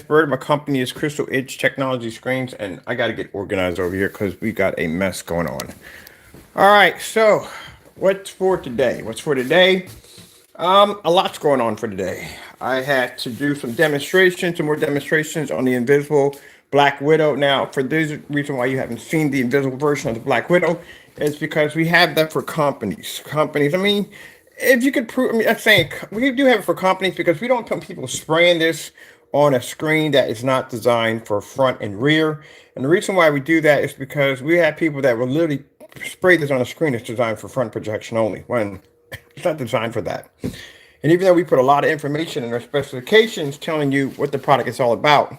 Bird. My company is Crystal Edge Technology Screens, and I got to get organized over here because we got a mess going on. All right, so what's for today? What's for today? A lot's going on for today. I had to do some more demonstrations on the Invisible Black Widow. Now, for this reason why you haven't seen the invisible version of the Black Widow is because we have that for companies. I mean, if you could prove, I mean, I'm saying we do have it for companies because we don't want people spraying this on a screen that is not designed for front and rear. And the reason why we do that is because we have people that will literally spray this on a screen that's designed for front projection only, when it's not designed for that. And even though we put a lot of information in our specifications telling you what the product is all about,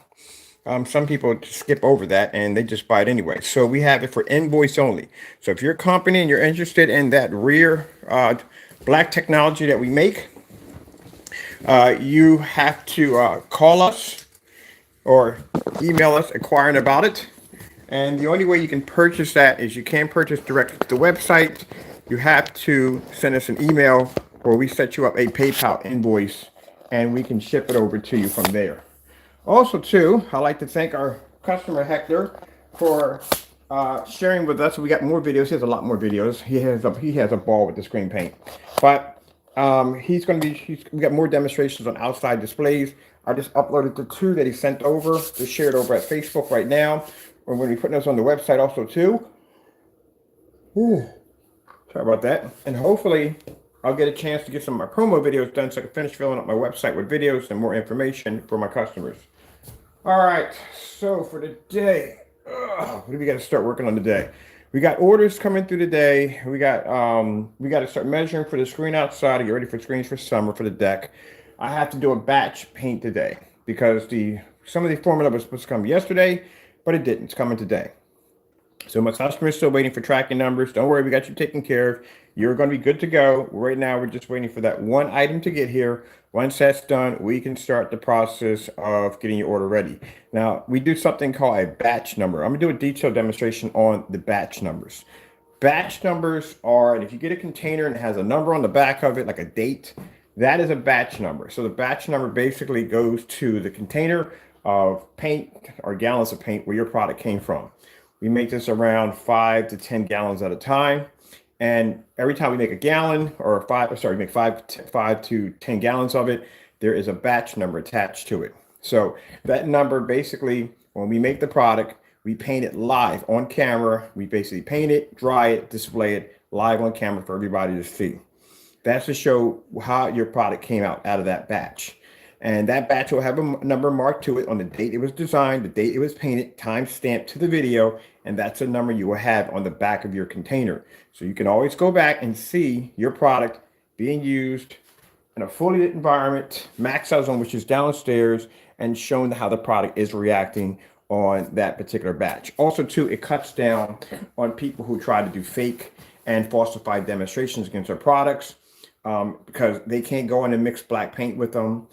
some people skip over that and they just buy it anyway. So we have it for invoice only. So if you're a company and you're interested in that rear black technology that we make, you have to call us or email us inquiring about it. And the only way you can purchase that is you can purchase directly to the website. You have to send us an email where we set you up a PayPal invoice and we can ship it over to you from there. Also, too, I'd like to thank our customer Hector for sharing with us. We got more videos. He has a lot more videos. He has a ball with the screen paint, but we got more demonstrations on outside displays. I just uploaded the two that he sent over. Just shared over at Facebook right now. We're going to be putting those on the website also too. Ooh, sorry about that. And hopefully I'll get a chance to get some of my promo videos done so I can finish filling up my website with videos and more information for my customers. All right, so for today, what do we got to start working on today? We got orders coming through today. We got to start measuring for the screen outside to get ready for screens for summer for the deck. I have to do a batch paint today because some of the formula was supposed to come yesterday, but it didn't. It's coming today. So my customer is still waiting for tracking numbers. Don't worry, we got you taken care of. You're going to be good to go. Right now, we're just waiting for that one item to get here. Once that's done, we can start the process of getting your order ready. Now, we do something called a batch number. I'm going to do a detailed demonstration on the batch numbers. Batch numbers are, and if you get a container and it has a number on the back of it, like a date, that is a batch number. So the batch number basically goes to the container of paint or gallons of paint where your product came from. We make this around 5 to 10 gallons at a time. And every time we make a gallon or we make 5 to 10 gallons of it, there is a batch number attached to it. So that number basically, when we make the product, we paint it live on camera. We basically paint it, dry it, display it live on camera for everybody to see. That's to show how your product came out of that batch. And that batch will have a number marked to it on the date it was designed, the date it was painted, time stamped to the video, and that's a number you will have on the back of your container. So you can always go back and see your product being used in a fully lit environment, max ozone, which is downstairs, and showing how the product is reacting on that particular batch. Also, too, it cuts down on people who try to do fake and falsified demonstrations against their products because they can't go in and mix black paint with them.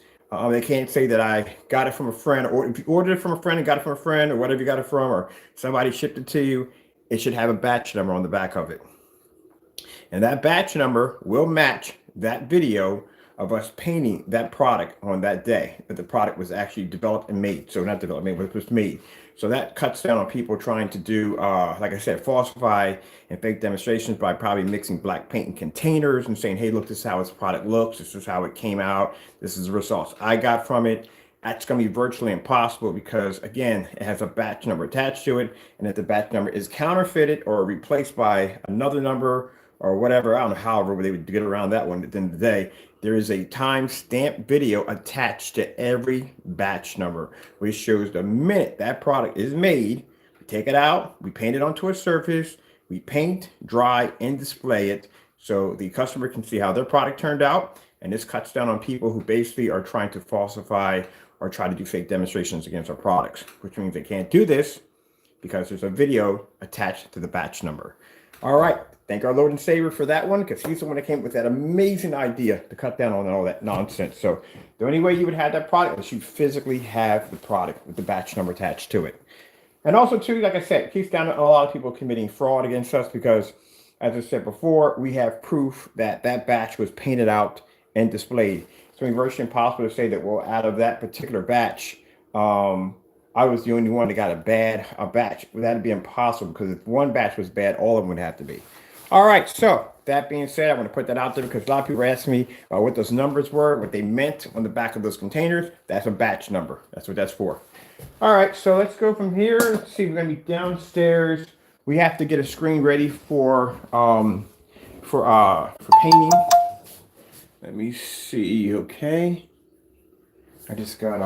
They can't say that I got it from a friend, or if you ordered it from a friend and got it from a friend, or whatever you got it from, or somebody shipped it to you, it should have a batch number on the back of it. And that batch number will match that video of us painting that product on that day that the product was actually developed and made. So not developed, but it was made. So that cuts down on people trying to do, like I said, falsify and fake demonstrations by probably mixing black paint in containers and saying, hey, look, this is how this product looks. This is how it came out. This is the results I got from it. That's going to be virtually impossible because, again, it has a batch number attached to it. And if the batch number is counterfeited or replaced by another number or whatever, I don't know, however they would get around that one at the end of the day, there is a time-stamped video attached to every batch number, which shows the minute that product is made. We take it out, we paint it onto a surface, we paint, dry, and display it so the customer can see how their product turned out. And this cuts down on people who basically are trying to falsify or try to do fake demonstrations against our products, which means they can't do this because there's a video attached to the batch number. All right. Thank our Lord and Savior for that one, because he's the one that came up with that amazing idea to cut down on all that nonsense. So the only way you would have that product is you physically have the product with the batch number attached to it. And also, too, like I said, it keeps down a lot of people committing fraud against us because, as I said before, we have proof that that batch was painted out and displayed. So it's virtually impossible to say that, well, out of that particular batch, I was the only one that got a batch. Well, that'd be impossible because if one batch was bad, all of them would have to be. All right. So that being said, I want to put that out there because a lot of people ask me what those numbers were, what they meant on the back of those containers. That's a batch number. That's what that's for. All right. So let's go from here. Let's see. We're gonna be downstairs. We have to get a screen ready for painting. Let me see. Okay. I just got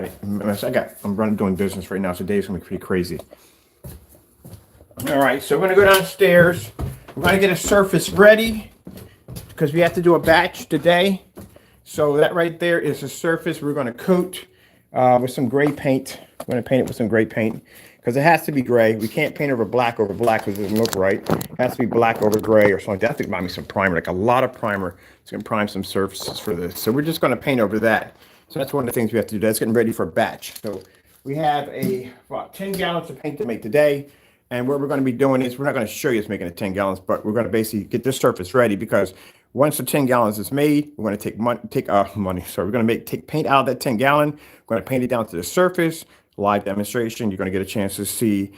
it. I'm running doing business right now, so today's gonna be pretty crazy. All right, so we're gonna go downstairs. We're gonna get a surface ready because we have to do a batch today. So that right there is the surface we're gonna coat with some gray paint. We're gonna paint it with some gray paint because it has to be gray. We can't paint over black because it doesn't look right. It has to be black over gray or something. That. I think buy me some primer, like a lot of primer. It's gonna prime some surfaces for this. So we're just gonna paint over that. So that's one of the things we have to do. That's getting ready for a batch. So we have about 10 gallons of paint to make today. And what we're going to be doing is, we're not going to show you us making it 10 gallons, but we're going to basically get this surface ready because once the 10 gallons is made, we're going to take money. So we're going to take paint out of that 10 gallon. We're going to paint it down to the surface. Live demonstration. You're going to get a chance to see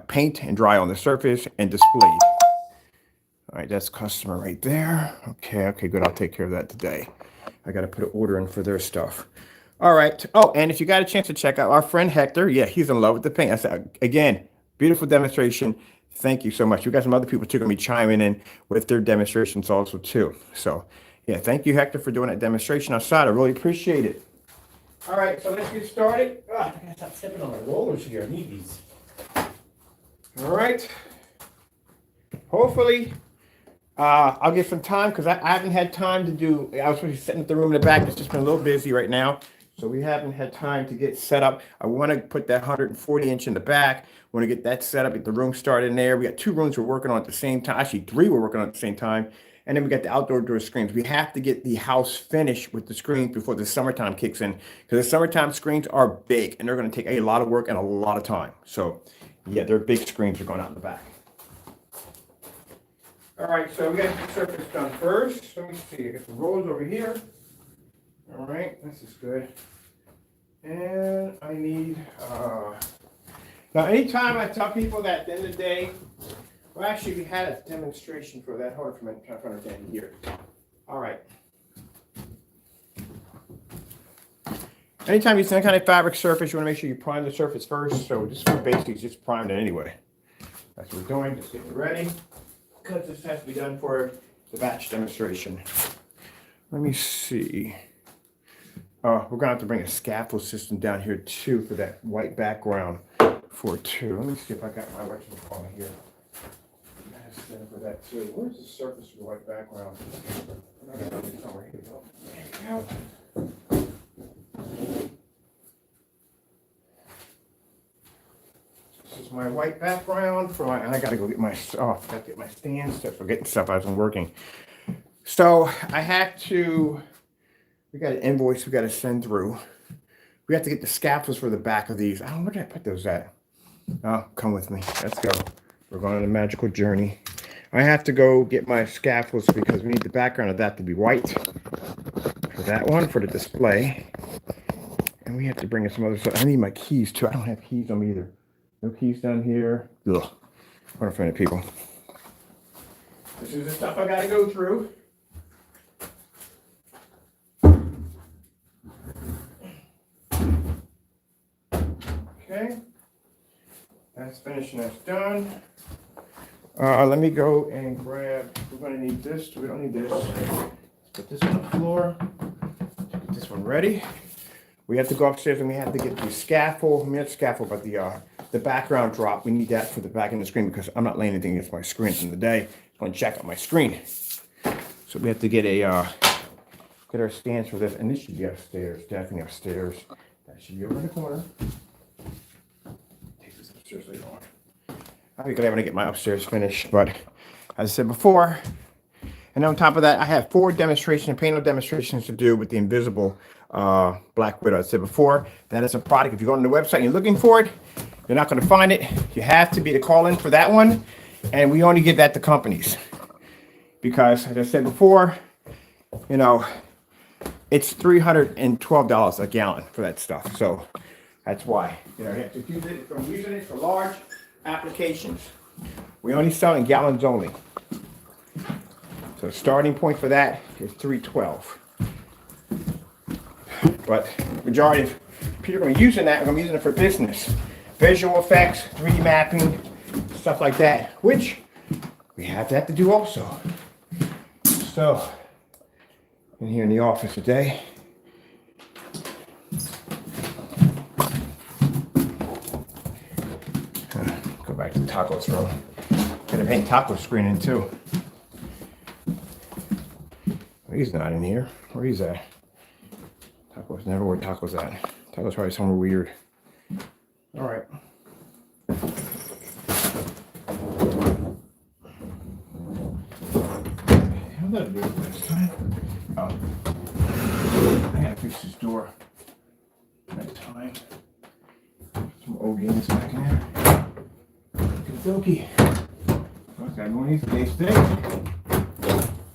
paint and dry on the surface and displayed. All right, that's customer right there. Okay, good. I'll take care of that today. I got to put an order in for their stuff. All right. Oh, and if you got a chance to check out our friend Hector, yeah, he's in love with the paint. I said, again, beautiful demonstration. Thank you so much. We got some other people too going to be chiming in with their demonstrations also too. So yeah, thank you, Hector, for doing that demonstration outside. I really appreciate it. All right, so let's get started. I gotta stop stepping on my rollers here. I need these. All right. Hopefully, I'll get some time because I haven't had time to do. I was supposed to be setting up the room in the back. It's just been a little busy right now. So we haven't had time to get set up. I want to put that 140-inch in the back. I want to get that set up, get the room started in there. We got 2 rooms we're working on at the same time. Actually, 3 we're working on at the same time. And then we got the outdoor door screens. We have to get the house finished with the screens before the summertime kicks in. Because the summertime screens are big and they're going to take a lot of work and a lot of time. So yeah, they're big screens are going out in the back. All right, so we got the surface done first. Let me see. I got the rollers over here. All right, this is good. And I need, now anytime I tell people that at the end of the day, well, actually we had a demonstration for that. Hold on for a minute, I'm trying to find it here. All right. Anytime you use any kind of fabric surface, you want to make sure you prime the surface first. So this one basically is just primed it anyway. That's what we're doing, just getting ready. Because this has to be done for the batch demonstration. Let me see. We're going to have to bring a scaffold system down here too for that white background for too. Let me see if I got my whatchamacallit here. For that too. Where's the surface for the white background? Somewhere. Here we go. There we go. This is my white background for and I gotta go get my gotta get my stands for getting stuff as I'm working. So I had to. We got an invoice we got to send through. We have to get the scaffolds for the back of these. I don't know where did I put those at. Oh, come with me. Let's go. We're going on a magical journey. I have to go get my scaffolds because we need the background of that to be white. For that one, for the display. And we have to bring in some other stuff. I need my keys too. I don't have keys on me either. No keys down here. Ugh. What a funny people. This is the stuff I got to go through. Okay, that's finished and that's done. Let me go and grab, we're going to need this, we don't need this. Let's put this on the floor, get this one ready. We have to go upstairs and we have to get the scaffold, not scaffold, but the background drop. We need that for the back of the screen because I'm not laying anything against my screen in the day. I'm going to check out my screen. So we have to get get our stands for this, and this should be upstairs, definitely upstairs. That should be over in the corner. Later on. I'll be glad when I get my upstairs finished, but as I said before, and on top of that, I have 4 demonstrations, panel demonstrations to do with the invisible Black Widow. I said before, that is a product. If you go on the website and you're looking for it, you're not going to find it. You have to be the call-in for that one, and we only give that to companies because, as I said before, you know, it's $312 a gallon for that stuff. So that's why, you know, you have to use it. If I'm using it for large applications, we only sell in gallons only. So the starting point for that is $312. But majority of people are using that. I'm using it for business, visual effects, 3D mapping, stuff like that, which we have that to do also. So, in here in the office today. Go back to Taco's room. Gonna paint Taco's screen in too. He's not in here. Where he's at? Taco's never where Taco's at. Taco's probably somewhere weird. All right. How did I do it this time? Oh, I gotta fix this door. Next time. Some old games back in there. Okey-dokey. Okay, one of these days today.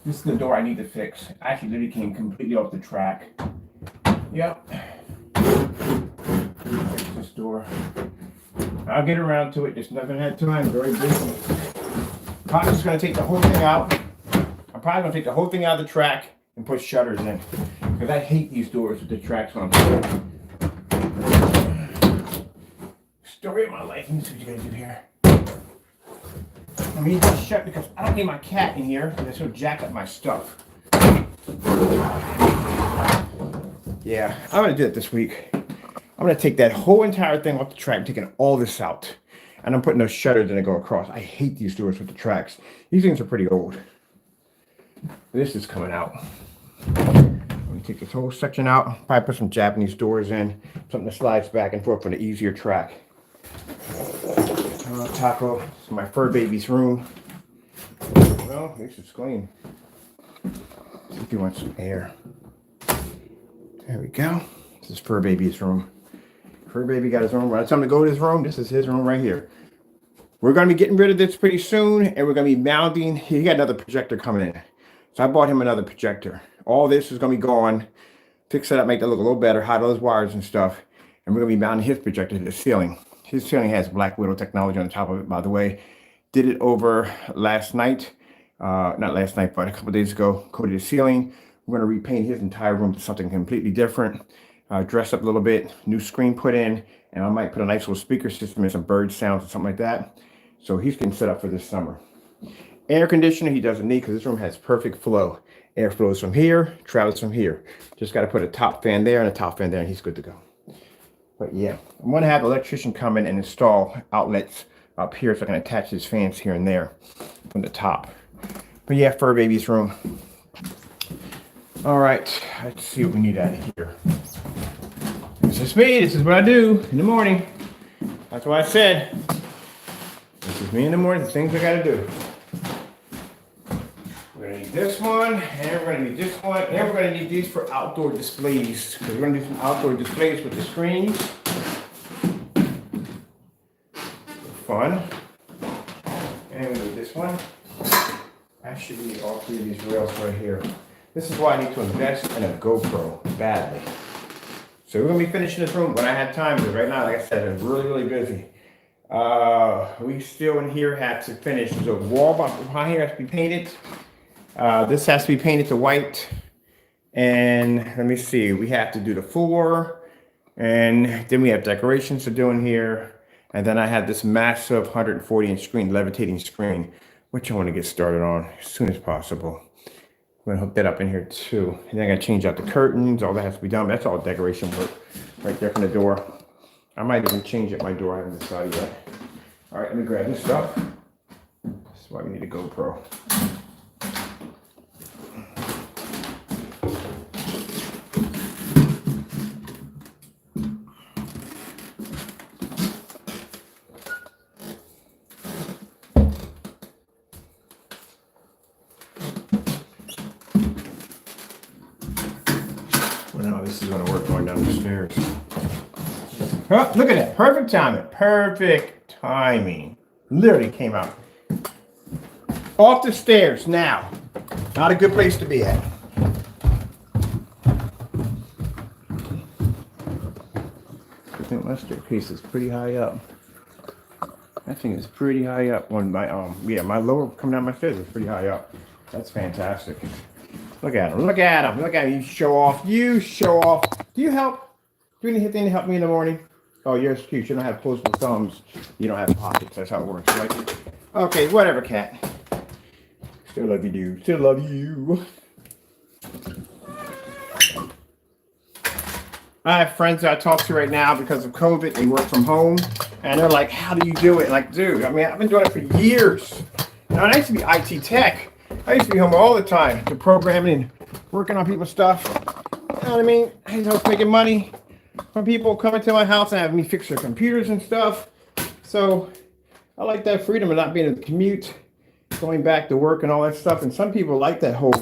This is the door I need to fix. Actually, literally came completely off the track. Yep. Fix this door. I'll get around to it. Just nothing had time. Very busy. Probably just gonna take the whole thing out. I'm probably gonna take the whole thing out of the track and put shutters in. Because I hate these doors with the tracks on them. Story of my life. Let me see what you gotta do here. I mean, it's shut because I don't need my cat in here because it'll jack up my stuff. Yeah, I'm gonna do it this week. I'm gonna take that whole entire thing off the track, taking all this out, and I'm putting those shutters that go across. I hate these doors with the tracks. These things are pretty old. This is coming out. Let me take this whole section out. Probably put some Japanese doors in, something that slides back and forth for the easier track. Taco, this is my fur baby's room. Well, at least it's clean. See if he wants some air. There we go. This is fur baby's room. Fur baby got his room. By the time to go to his room, this is his room right here. We're going to be getting rid of this pretty soon, and we're going to be mounting. He got another projector coming in. So I bought him another projector. All this is going to be gone. Fix it up, make that look a little better, hide all those wires and stuff. And we're going to be mounting his projector to the ceiling. His ceiling has Black Widow technology on the top of it, by the way. Did it over last night. Not last night, but a couple days ago. Coated the ceiling. We're going to repaint his entire room to something completely different. Dress up a little bit. New screen put in. And I might put a nice little speaker system and some bird sounds or something like that. So he's getting set up for this summer. Air conditioner he doesn't need because this room has perfect flow. Air flows from here, travels from here. Just got to put a top fan there and a top fan there, and he's good to go. But yeah, I'm going to have an electrician come in and install outlets up here so I can attach his fans here and there from the top. But yeah, fur baby's room. All right, let's see what we need out of here. This is me. This is what I do in the morning. That's why I said, this is me in the morning, the things I got to do. We're going to need this one, and we're going to need this one, and we're going to need these for outdoor displays. Because we're going to do some outdoor displays with the screens. Fun. And we need this one. I should need all three of these rails right here. This is why I need to invest in a GoPro badly. So we're going to be finishing this room when I have time, because right now, like I said, I'm really, really busy. We still in here have to finish the wall behind here has to be painted. This has to be painted to white. And let me see, we have to do the floor. And then we have decorations to do in here. And then I have this massive 140-inch screen, levitating screen, which I want to get started on as soon as possible. I'm going to hook that up in here too. And then I got to change out the curtains. All that has to be done. That's all decoration work right there from the door. I might even change up my door. I haven't decided yet. All right, let me grab this stuff. This is why we need a GoPro. Well, now this is going to work going down the stairs. Oh, look at that. Perfect timing. Perfect timing. Literally came out. Off the stairs now. Not a good place to be at. think my staircase is pretty high up. That thing is pretty high up on my yeah, my lower coming down my stairs is pretty high up. That's fantastic. Look at him. Look at him. Look at him. You show off. You show off. Do you help? Do anything to help me in the morning? Oh, you're cute. You don't have posable thumbs. You don't have pockets. That's how it works, right? Okay, whatever, cat. Still love you, dude. Still love you. I have friends that I talk to right now because of COVID. They work from home, and they're like, "How do you do it?" Like, dude, I mean, I've been doing it for years. Now, I used to be IT tech. I used to be home all the time, to programming and working on people's stuff. You know what I mean? I was making money from people coming to my house and having me fix their computers and stuff. So I like that freedom of not being able to commute, going back to work and all that stuff. And some people like that whole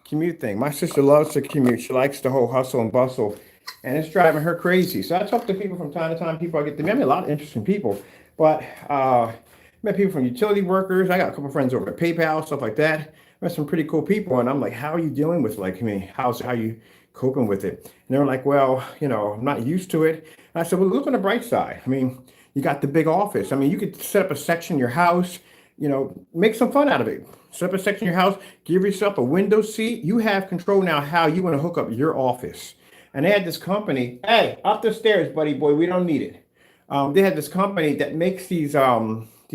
commute thing. My sister loves to commute. She likes the whole hustle and bustle, and it's driving her crazy. So I talk to people from time to time. People I get to meet. I mean, a lot of interesting people, but met people from utility workers. I got a couple friends over at PayPal, stuff like that. Met some pretty cool people, and I'm like, how are you dealing with, like, I mean, how you coping with it? And they were like, well, you know, I'm not used to it. And I said, well, look on the bright side. I mean, you got the big office. I mean, you could set up a section in your house, you know, make some fun out of it. Set up a section in your house, give yourself a window seat. You have control now how you want to hook up your office. And they had this company, hey, up the stairs, buddy boy, we don't need it. They had this company that makes these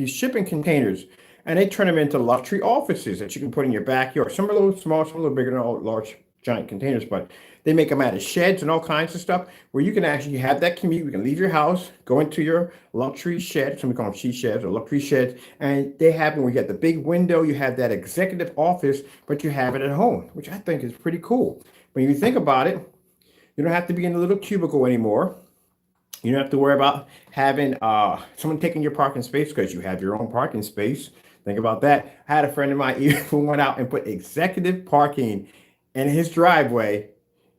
shipping containers, and they turn them into luxury offices that you can put in your backyard. Some are a little small, some are a little bigger than all large, giant containers, but they make them out of sheds and all kinds of stuff where you can actually have that commute. You can leave your house, go into your luxury shed, some we call them she sheds or luxury sheds, and they have them where you got the big window, you have that executive office, but you have it at home, which I think is pretty cool. When you think about it, you don't have to be in a little cubicle anymore. You don't have to worry about having someone taking your parking space because you have your own parking space. Think about that. I had a friend of mine who went out and put executive parking in his driveway,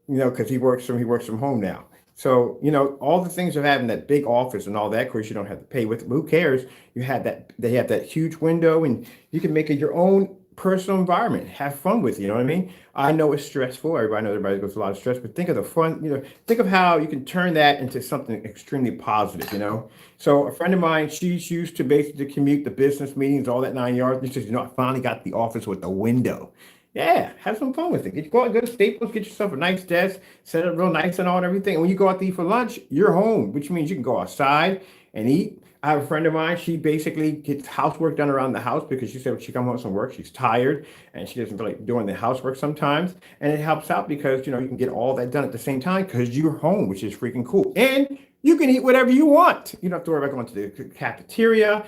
you know, because he works from home now. So, you know, all the things of having that big office and all that, of course, you don't have to pay with. Who cares? You have that, they have that huge window, and you can make it your own personal environment. Have fun with it, you know what I mean? I know it's stressful. Everybody goes through a lot of stress, but think of the fun, you know, think of how you can turn that into something extremely positive, you know? So a friend of mine, she's used to basically commute the business meetings, all that 9 yards. And she says, you know, I finally got the office with the window. Yeah, have some fun with it. Go out, go to Staples, get yourself a nice desk, set it real nice and all and everything. And when you go out to eat for lunch, you're home, which means you can go outside and eat. I have a friend of mine, she basically gets housework done around the house because she said when she comes home from work, she's tired and she doesn't feel like doing the housework sometimes. And it helps out because, you know, you can get all that done at the same time because you're home, which is freaking cool. And you can eat whatever you want. You don't have to worry about going to the cafeteria.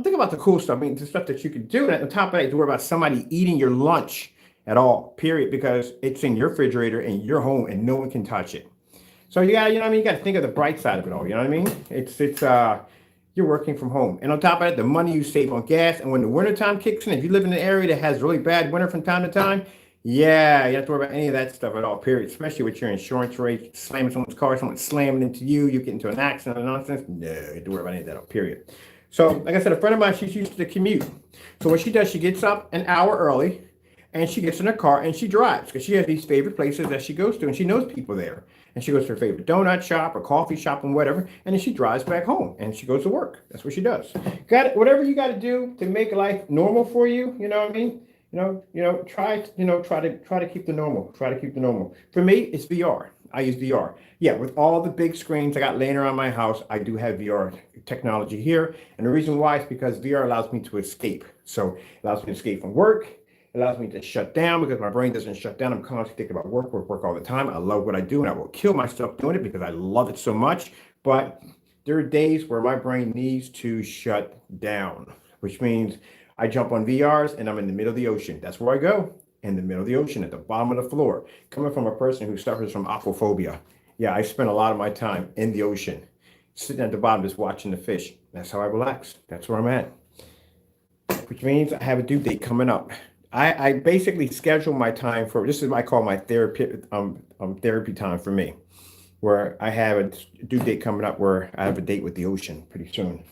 Think about the cool stuff. I mean, the stuff that you can do. And on top of that, you have to worry about somebody eating your lunch at all, period, because it's in your refrigerator and your home and no one can touch it. So you got, you know what I mean? You got to think of the bright side of it all. You know what I mean? It's you're working from home. And on top of that, the money you save on gas. And when the wintertime kicks in, if you live in an area that has really bad winter from time to time, yeah, you don't have to worry about any of that stuff at all, period. Especially with your insurance rate, slamming someone's car, someone slamming into you, you get into an accident or nonsense. No, you don't have to worry about any of that, period. So, like I said, a friend of mine, she's used to the commute. So what she does, she gets up an hour early and she gets in her car and she drives because she has these favorite places that she goes to and she knows people there. And she goes to her favorite donut shop or coffee shop and whatever, and then she drives back home and she goes to work. That's what she does. Got it. Whatever you got to do to make life normal for you. You know what I mean? Try to keep the normal. Try to keep the normal. For me, it's VR. I use VR. Yeah, with all the big screens I got laying around my house, I do have VR technology here. And the reason why is because VR allows me to escape. So it allows me to escape from work. It allows me to shut down because my brain doesn't shut down. I'm constantly thinking about work all the time. I love what I do and I will kill myself doing it because I love it so much. But there are days where my brain needs to shut down, which means I jump on VRs and I'm in the middle of the ocean. That's where I go, in the middle of the ocean, at the bottom of the floor. Coming from a person who suffers from aquaphobia. Yeah, I spend a lot of my time in the ocean, sitting at the bottom just watching the fish. That's how I relax. That's where I'm at. Which means I have a due date coming up. I basically schedule my time for, this is what I call my therapy time for me, where I have a due date coming up where I have a date with the ocean pretty soon.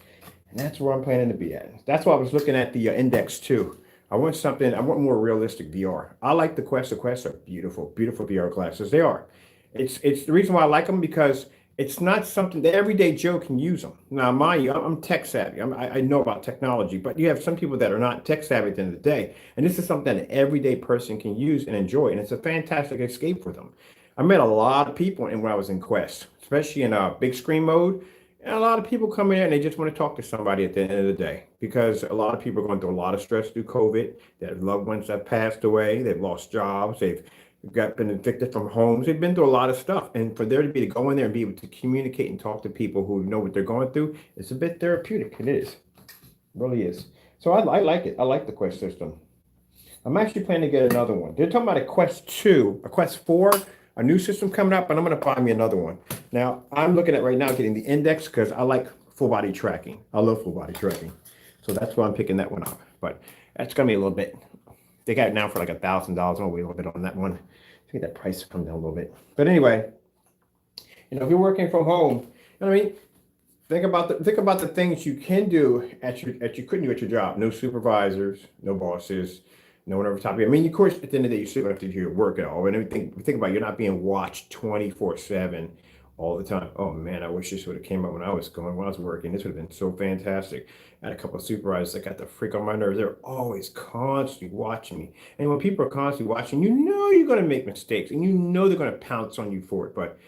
And that's where I'm planning to be at. That's why I was looking at the Index too. I want more realistic VR. I like the Quest. The Quest are beautiful, beautiful VR glasses. They are. It's the reason why I like them because it's not something the everyday Joe can use them. Now, mind you, I'm tech savvy. I know about technology, but you have some people that are not tech savvy at the end of the day. And this is something that an everyday person can use and enjoy. And it's a fantastic escape for them. I met a lot of people when I was in Quest, especially in big screen mode. And a lot of people come in and they just want to talk to somebody at the end of the day because a lot of people are going through a lot of stress through COVID. Their loved ones have passed away. They've lost jobs. They've been evicted from homes. They've been through a lot of stuff, and for there to be to go in there and be able to communicate and talk to people who know what they're going through, it's a bit therapeutic. It is, it really is. So I like it. I like the Quest system. I'm actually planning to get another one. They're talking about a Quest 2, a Quest 4, a new system coming up, and I'm going to buy me another one. Now, I'm looking at right now getting the Index because I like full body tracking. I love full body tracking. So that's why I'm picking that one up. But that's going to be a little bit. They got it now for like $1,000. I'm going to wait a little bit on that one. I think that price come down a little bit. But anyway, if you're working from home, you know what I mean? Think about the things you can do you couldn't do at your job. No supervisors, no bosses, no one over top of you. I mean, of course, at the end of the day, you still have to do your work at all. And everything. Think about it, you're not being watched 24/7 all the time. Oh man, I wish this would have came up when I was working. This would have been so fantastic. I had a couple of supervisors that got the freak on my nerves. They're always constantly watching me. And when people are constantly watching, you're going to make mistakes and they're going to pounce on you for it. But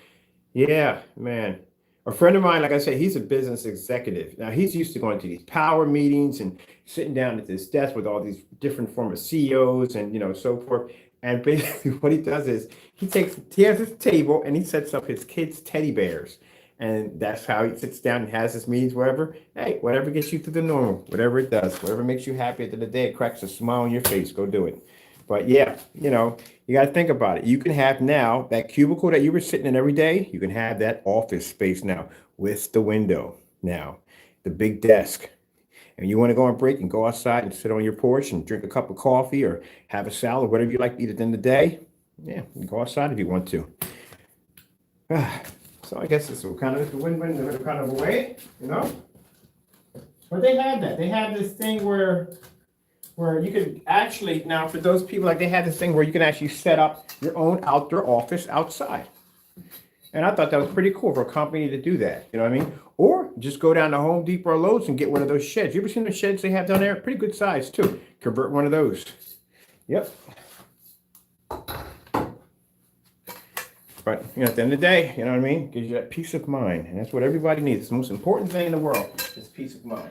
yeah, man. A friend of mine, like I said, he's a business executive. Now he's used to going to these power meetings and sitting down at this desk with all these different former CEOs and so forth. And basically what he does is he has his table and he sets up his kids' teddy bears. And that's how he sits down and has his meetings wherever. Hey, whatever gets you through the normal, whatever it does, whatever makes you happy at the end of the day, it cracks a smile on your face. Go do it. But yeah, you got to think about it. You can have now that cubicle that you were sitting in every day, you can have that office space now with the window now, the big desk. And you want to go on break and go outside and sit on your porch and drink a cup of coffee or have a salad, whatever you like to eat at the end of the day. Yeah, you go outside if you want to. So I guess this is kind of a win-win kind of a way, But they have that. They have this thing where you could actually, now for those people, like they had this thing where you can actually set up your own outdoor office outside. And I thought that was pretty cool for a company to do that. You know what I mean? Or just go down to Home Depot or Lowe's and get one of those sheds. You ever seen the sheds they have down there? Pretty good size too. Convert one of those. Yep. But at the end of the day, you know what I mean? Gives you that peace of mind. And that's what everybody needs. It's the most important thing in the world is peace of mind.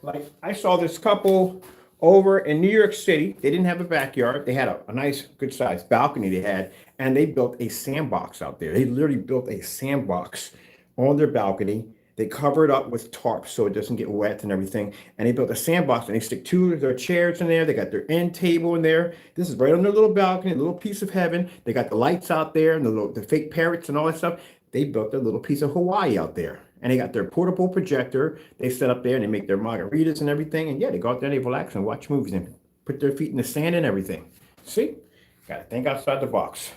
Like I saw this couple over in New York City. They didn't have a backyard. They had a nice, good sized balcony they had, and they built a sandbox out there. They literally built a sandbox on their balcony. They cover it up with tarps so it doesn't get wet and everything. And they built a sandbox and they stick two of their chairs in there. They got their end table in there. This is right on their little balcony, a little piece of heaven. They got the lights out there and the fake parrots and all that stuff. They built a little piece of Hawaii out there. And they got their portable projector. They set up there and they make their margaritas and everything. And yeah, they go out there and they relax and watch movies and put their feet in the sand and everything. See? Got to think outside the box.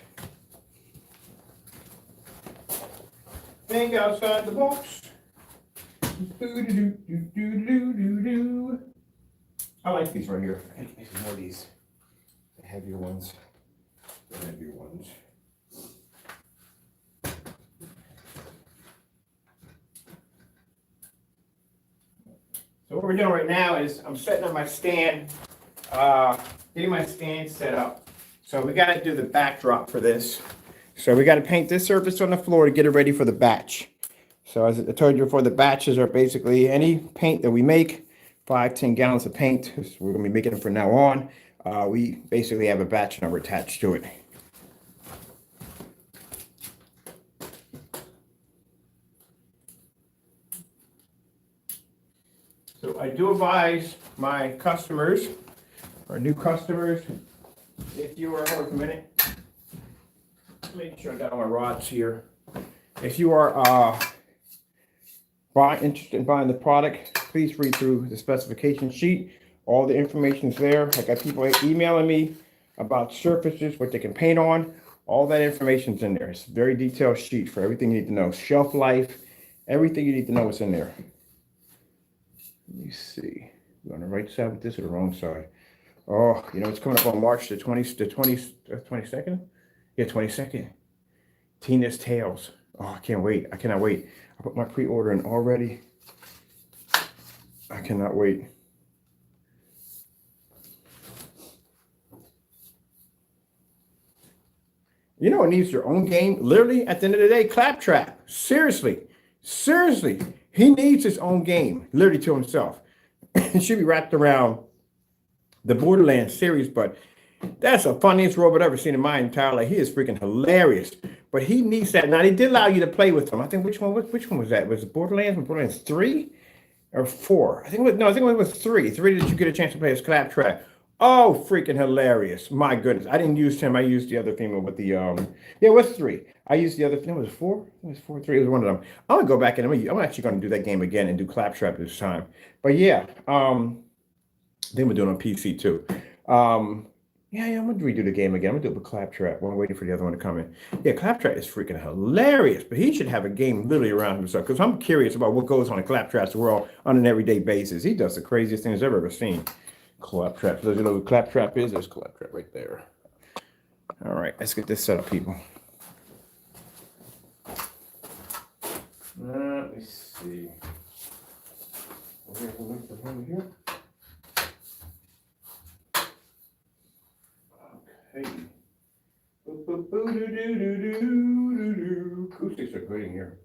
Think outside the box. I like these right here. I need some more of these. The heavier ones. The heavier ones. So what we're doing right now is I'm setting up my stand, getting my stand set up. So we got to do the backdrop for this. So we got to paint this surface on the floor to get it ready for the batch. So as I told you before, the batches are basically any paint that we make, 5-10 gallons of paint. We're going to be making it from now on. We basically have a batch number attached to it. So I do advise my customers, or new customers, if you are, hold a minute, make sure I got all my rods here. If you are interested in buying the product, please read through the specification sheet. All the information is there. I got people emailing me about surfaces, what they can paint on. All that information's in there. It's a very detailed sheet for everything you need to know. Shelf life, everything you need to know is in there. Let me see. You on the right side with this or the wrong side? Oh, it's coming up on March the 22nd? Yeah, 22nd. Tina's Tales. Oh, I can't wait. I cannot wait. I put my pre-order in already. I cannot wait. You know, it needs their own game. Literally, at the end of the day, Claptrap. Seriously. Seriously. He needs his own game, literally to himself. It should be wrapped around the Borderlands series, but that's the funniest robot I've ever seen in my entire life. He is freaking hilarious. But he needs that. Now, they did allow you to play with him. I think which one was that? Was it Borderlands 3 or 4? I think it was 3. 3 that you get a chance to play as Claptrap. Oh, freaking hilarious. My goodness. I didn't use him. I used the other female with the yeah, it was 3. I used the other thing. Was it 4? It was 4, 3. It was one of them. I'm gonna go back and I'm actually gonna do that game again and do Claptrap this time. But yeah, then we're doing it on PC too. Yeah, I'm gonna redo the game again. I'm gonna do it with Claptrap. While I'm waiting for the other one to come in. Yeah, Claptrap is freaking hilarious, but he should have a game literally around himself because I'm curious about what goes on in Claptrap's world on an everyday basis. He does the craziest things I've ever seen. Claptrap. Does you know who Claptrap is? There's Claptrap right there. All right, let's get this set up, people. Let me see. Over here. Okay. Acoustics are good in here.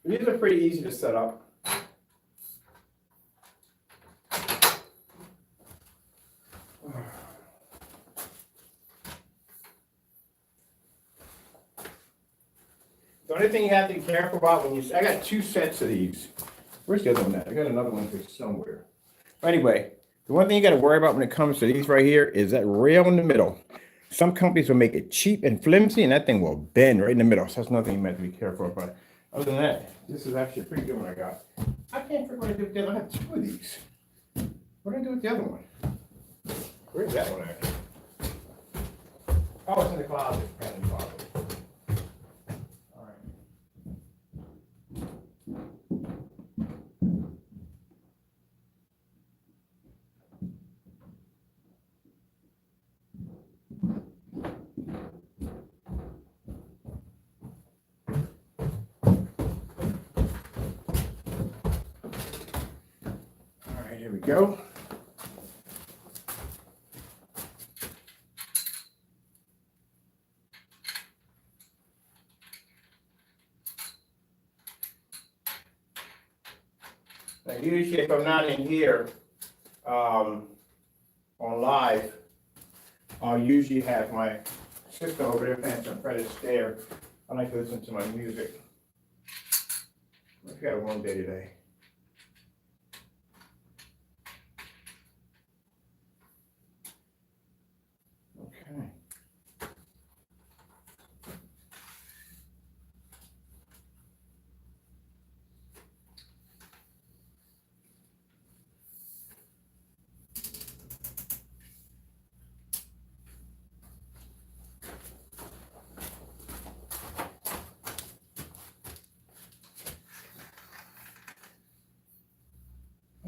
These are pretty easy to set up. The only thing you have to be careful about when I got 2 sets of these. Where's the other one at? I got another one here somewhere. Anyway, the one thing you got to worry about when it comes to these right here is that rail in the middle. Some companies will make it cheap and flimsy, and that thing will bend right in the middle. So that's another thing you might have to be careful about. Other than that, this is actually a pretty good one I got. I can't figure what I do with the other one. I have 2 of these. What do I do with the other one? Where's that one at? Oh, it's in the closet. In the closet. All right. All right, here we go. Now, usually if I'm not in here on live, I'll usually have my sister over there playing some Fred Astaire. I like to listen to my music. I've got a long day today. Okay.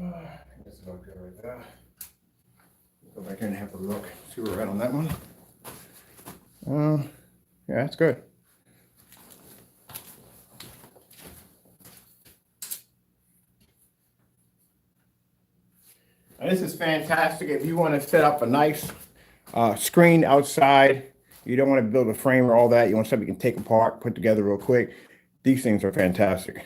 I think that's about good right there. Go back in and have a look, see where we're at on that one. Yeah, that's good. And this is fantastic if you want to set up a nice screen outside. You don't want to build a frame or all that. You want something you can take apart, put together real quick. These things are fantastic.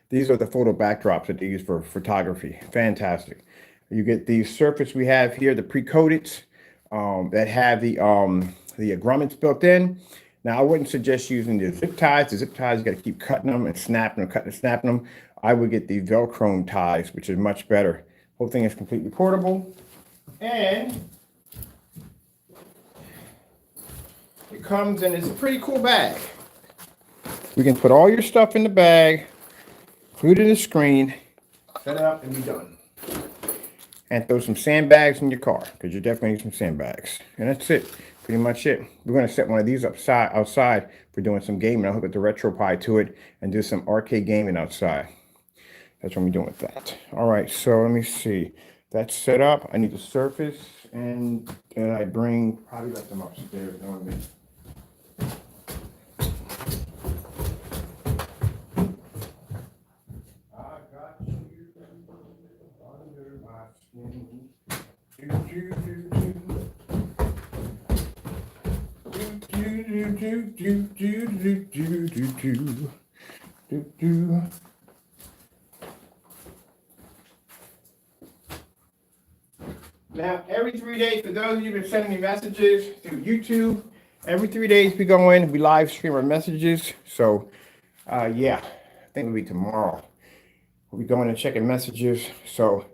These are the photo backdrops that they use for photography. Fantastic. You get these surface we have here, the pre-coated that have the grommets built in. Now, I wouldn't suggest using the zip ties. The zip ties, you got to keep cutting them and snapping them, cutting and snapping them. I would get the Velcro ties, which is much better. Whole thing is completely portable. And it comes in, it's a pretty cool bag. You can put all your stuff in the bag, put it in the screen, set it up, and be done. And throw some sandbags in your car, because you definitely need some sandbags. And that's it, pretty much it. We're going to set one of these outside for doing some gaming. I'll hook up the RetroPie to it and do some arcade gaming outside. That's what I'm doing with that. All right, so let me see. That's set up. I need the Surface, and I bring probably let them upstairs. You know what I mean? I got you under my skin. Do, do, do, do. Do, do, do, do, do, do, do, do, do. Now, every 3 days, for those of you who've been sending me messages through YouTube, every 3 days we go in, we live stream our messages. So, yeah, I think it'll be tomorrow. We'll be going and checking messages. So,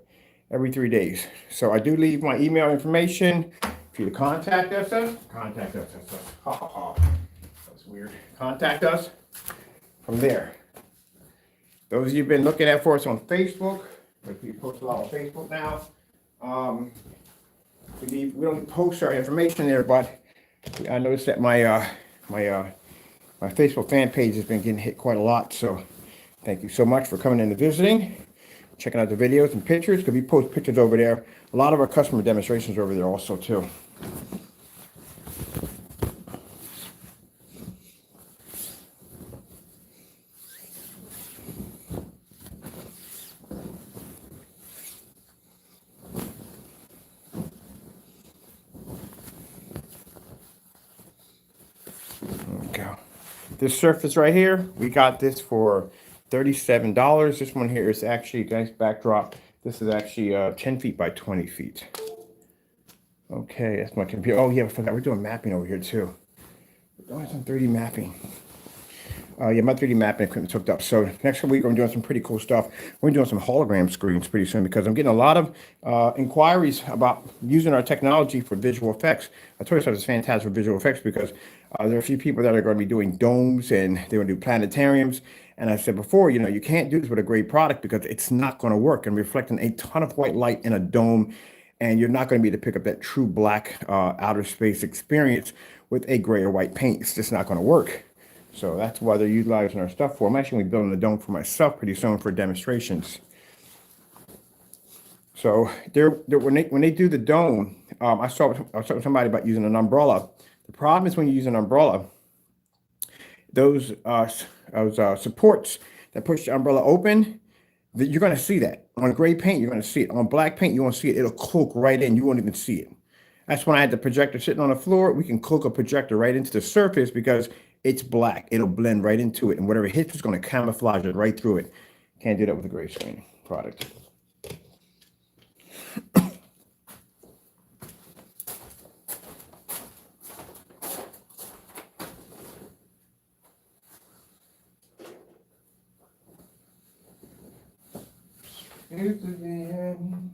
every 3 days. So, I do leave my email information for you to contact us. Contact us. Ha ha ha. That's weird. Contact us from there. Those of you who've been looking at for us on Facebook, we post a lot on Facebook now. We don't post our information there, but I noticed that my Facebook fan page has been getting hit quite a lot. So thank you so much for coming in and visiting, checking out the videos and pictures, because we post pictures over there. A lot of our customer demonstrations are over there also too. This Surface right here, we got this for $37. This one here is actually, nice backdrop. This is actually 10 feet by 20 feet. Okay, that's my computer. Oh yeah, I forgot we're doing mapping over here too. We're doing some 3D mapping. Yeah, my 3D mapping equipment's hooked up. So next week I'm doing some pretty cool stuff. We're doing some hologram screens pretty soon because I'm getting a lot of inquiries about using our technology for visual effects. I told you it's fantastic for visual effects because there are a few people that are going to be doing domes and they're going to do planetariums. And I said before, you know, you can't do this with a great product because it's not going to work and reflecting a ton of white light in a dome. And you're not going to be able to pick up that true black outer space experience with a gray or white paint. It's just not going to work. So that's why they're utilizing our stuff for. I'm actually building a dome for myself pretty soon for demonstrations. So when they do the dome, I was talking to somebody about using an umbrella. The problem is when you use an umbrella, those supports that push the umbrella open, you're going to see that. On gray paint, you're going to see it. On black paint, you won't see it. It'll cloak right in. You won't even see it. That's when I had the projector sitting on the floor. We can cloak a projector right into the surface because it's black. It'll blend right into it. And whatever hits is going to camouflage it right through it. Can't do that with a gray screen product. Here's the end.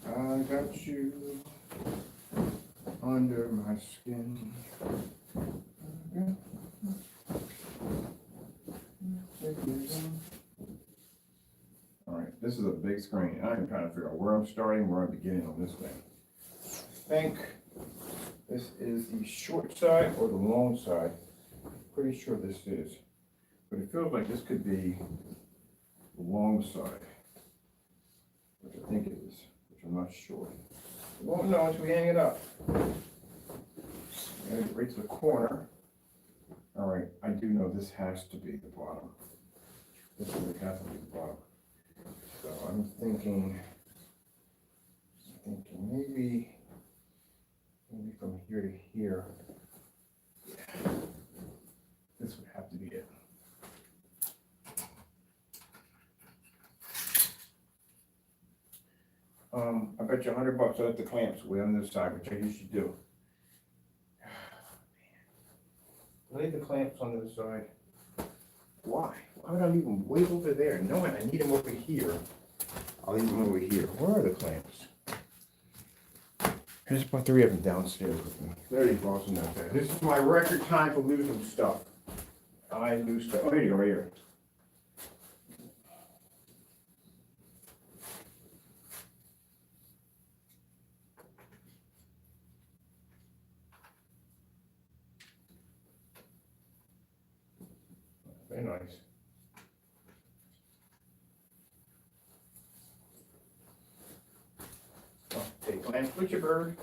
I got you under my skin. All right, this is a big screen. I'm trying to figure out where I'm starting, where I'm beginning on this thing. I think this is the short side or the long side. Pretty sure this is, but it feels like this could be the long side, which I think it is, which I'm not sure. We won't know until we hang it up. Get right to the corner. All right, I do know this has to be the bottom. This really has to be the bottom. So I'm thinking maybe from here to here. Yeah. This would have to be it. I bet you $100 I let the clamps way on this side, which I usually do. Lay the clamps on this side. Why? Why would I leave them way over there? Knowing I need them over here, I'll leave them over here. Where are the clamps? There's about 3 of them downstairs with me. There you go, not bad. This is my record time for losing stuff. I lose stuff. Oh, here you go, right here. Very nice. Oh, take Lance Butcherbird.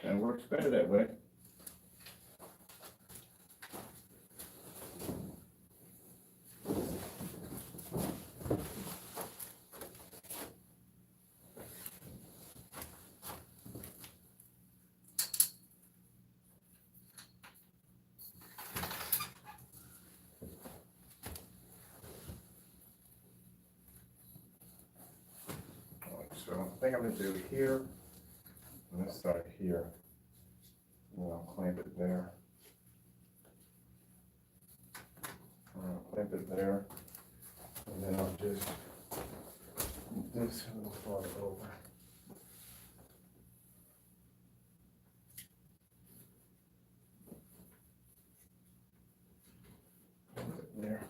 That works better that way. So I think I'm going to do here, and this side here, and I'll clamp it there. I'll clamp it there, and then I'll just move this a little farther over. Clamp it there.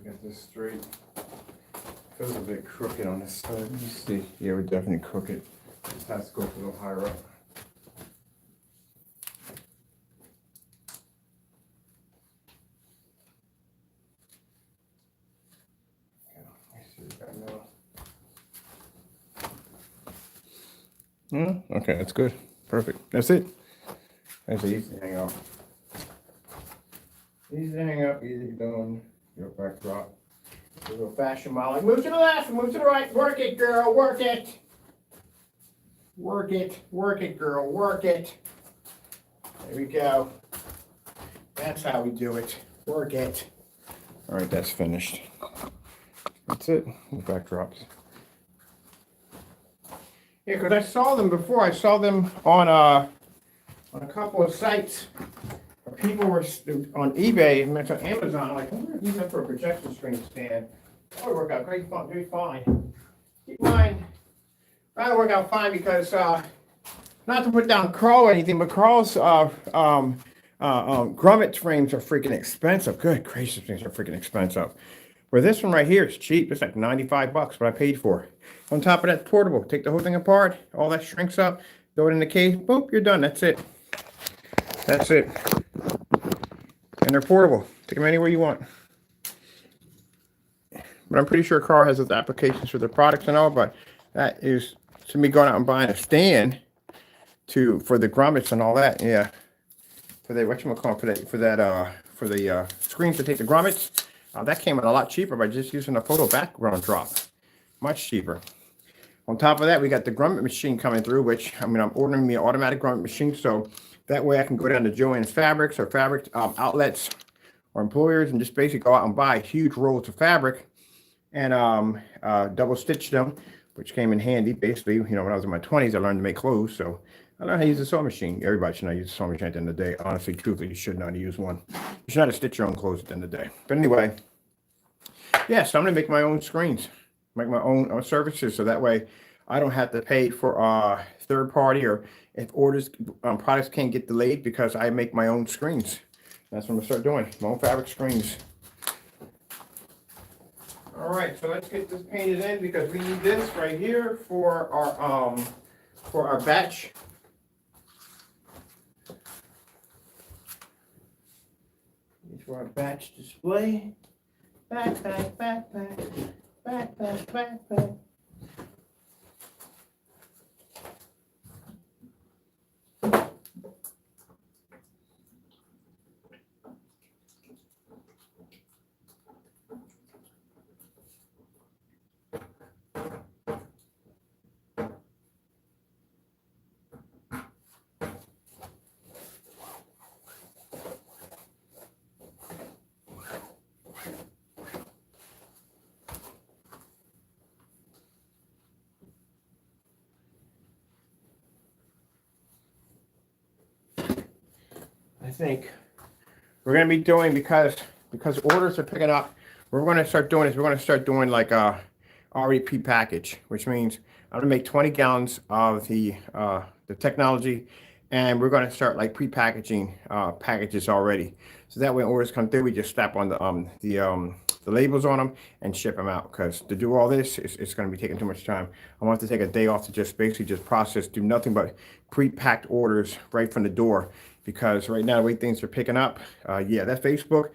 Get this straight. Feels a bit crooked on this side. Let me see. Yeah, we're definitely crooked. This has to go a little higher up. Okay, let me see what we got now. Okay, that's good. Perfect. That's it. That's easy to hang up. Easy to hang up, easy done. Your back drop. A little fashion model. Like, move to the left, move to the right. Work it, girl, work it. Work it, girl, work it. There we go. That's how we do it. Work it. All right, that's finished. That's it. The back drops. Yeah, because I saw them before. I saw them on a couple of sites. People were on eBay and on Amazon, like, I wonder if you meant for a projection screen stand. That would work out great fun, very fine. Keep in mind, that'll work out fine because, not to put down Carl or anything, but Carl's grommet frames are freaking expensive. Good gracious, things are freaking expensive. Where this one right here is cheap. It's like 95 bucks, what I paid for. On top of that, portable. Take the whole thing apart, all that shrinks up, throw it in the case, boom, you're done. That's it. That's it. And they're portable. Take them anywhere you want. But I'm pretty sure Carl has those applications for their products and all, but that is to me going out and buying a stand for the grommets and all that. Yeah. For the for the screens to take the grommets. That came out a lot cheaper by just using a photo background drop. Much cheaper. On top of that, we got the grommet machine coming through, which I'm ordering me an automatic grommet machine, so that way I can go down to Joann's Fabrics or fabric outlets or employers and just basically go out and buy huge rolls of fabric and double stitch them, which came in handy. Basically, when I was in my 20s, I learned to make clothes, so I learned how to use a sewing machine. Everybody should not use a sewing machine at the end of the day. Honestly, truthfully, you should not use one. You should not stitch your own clothes at the end of the day. But anyway, yeah, so I'm gonna make my own screens, make my own services, so that way I don't have to pay for third party or if orders products can't get delayed because I make my own screens. That's what I'm gonna start doing. My own fabric screens. All right, so let's get this painted in because we need this right here for our batch for our batch display. Backpack, backpack, backpack, backpack. I think we're gonna be doing because orders are picking up. We're gonna start doing is we're gonna start doing like already pre-packaged, which means I'm gonna make 20 gallons of the technology, and we're gonna start like pre-packaging packages already. So that way, when orders come through, we just slap on the labels on them and ship them out. Because to do all this, it's going to be taking too much time. I want to take a day off to just basically just process, do nothing but pre-packed orders right from the door. Because right now, the way things are picking up, yeah, that Facebook,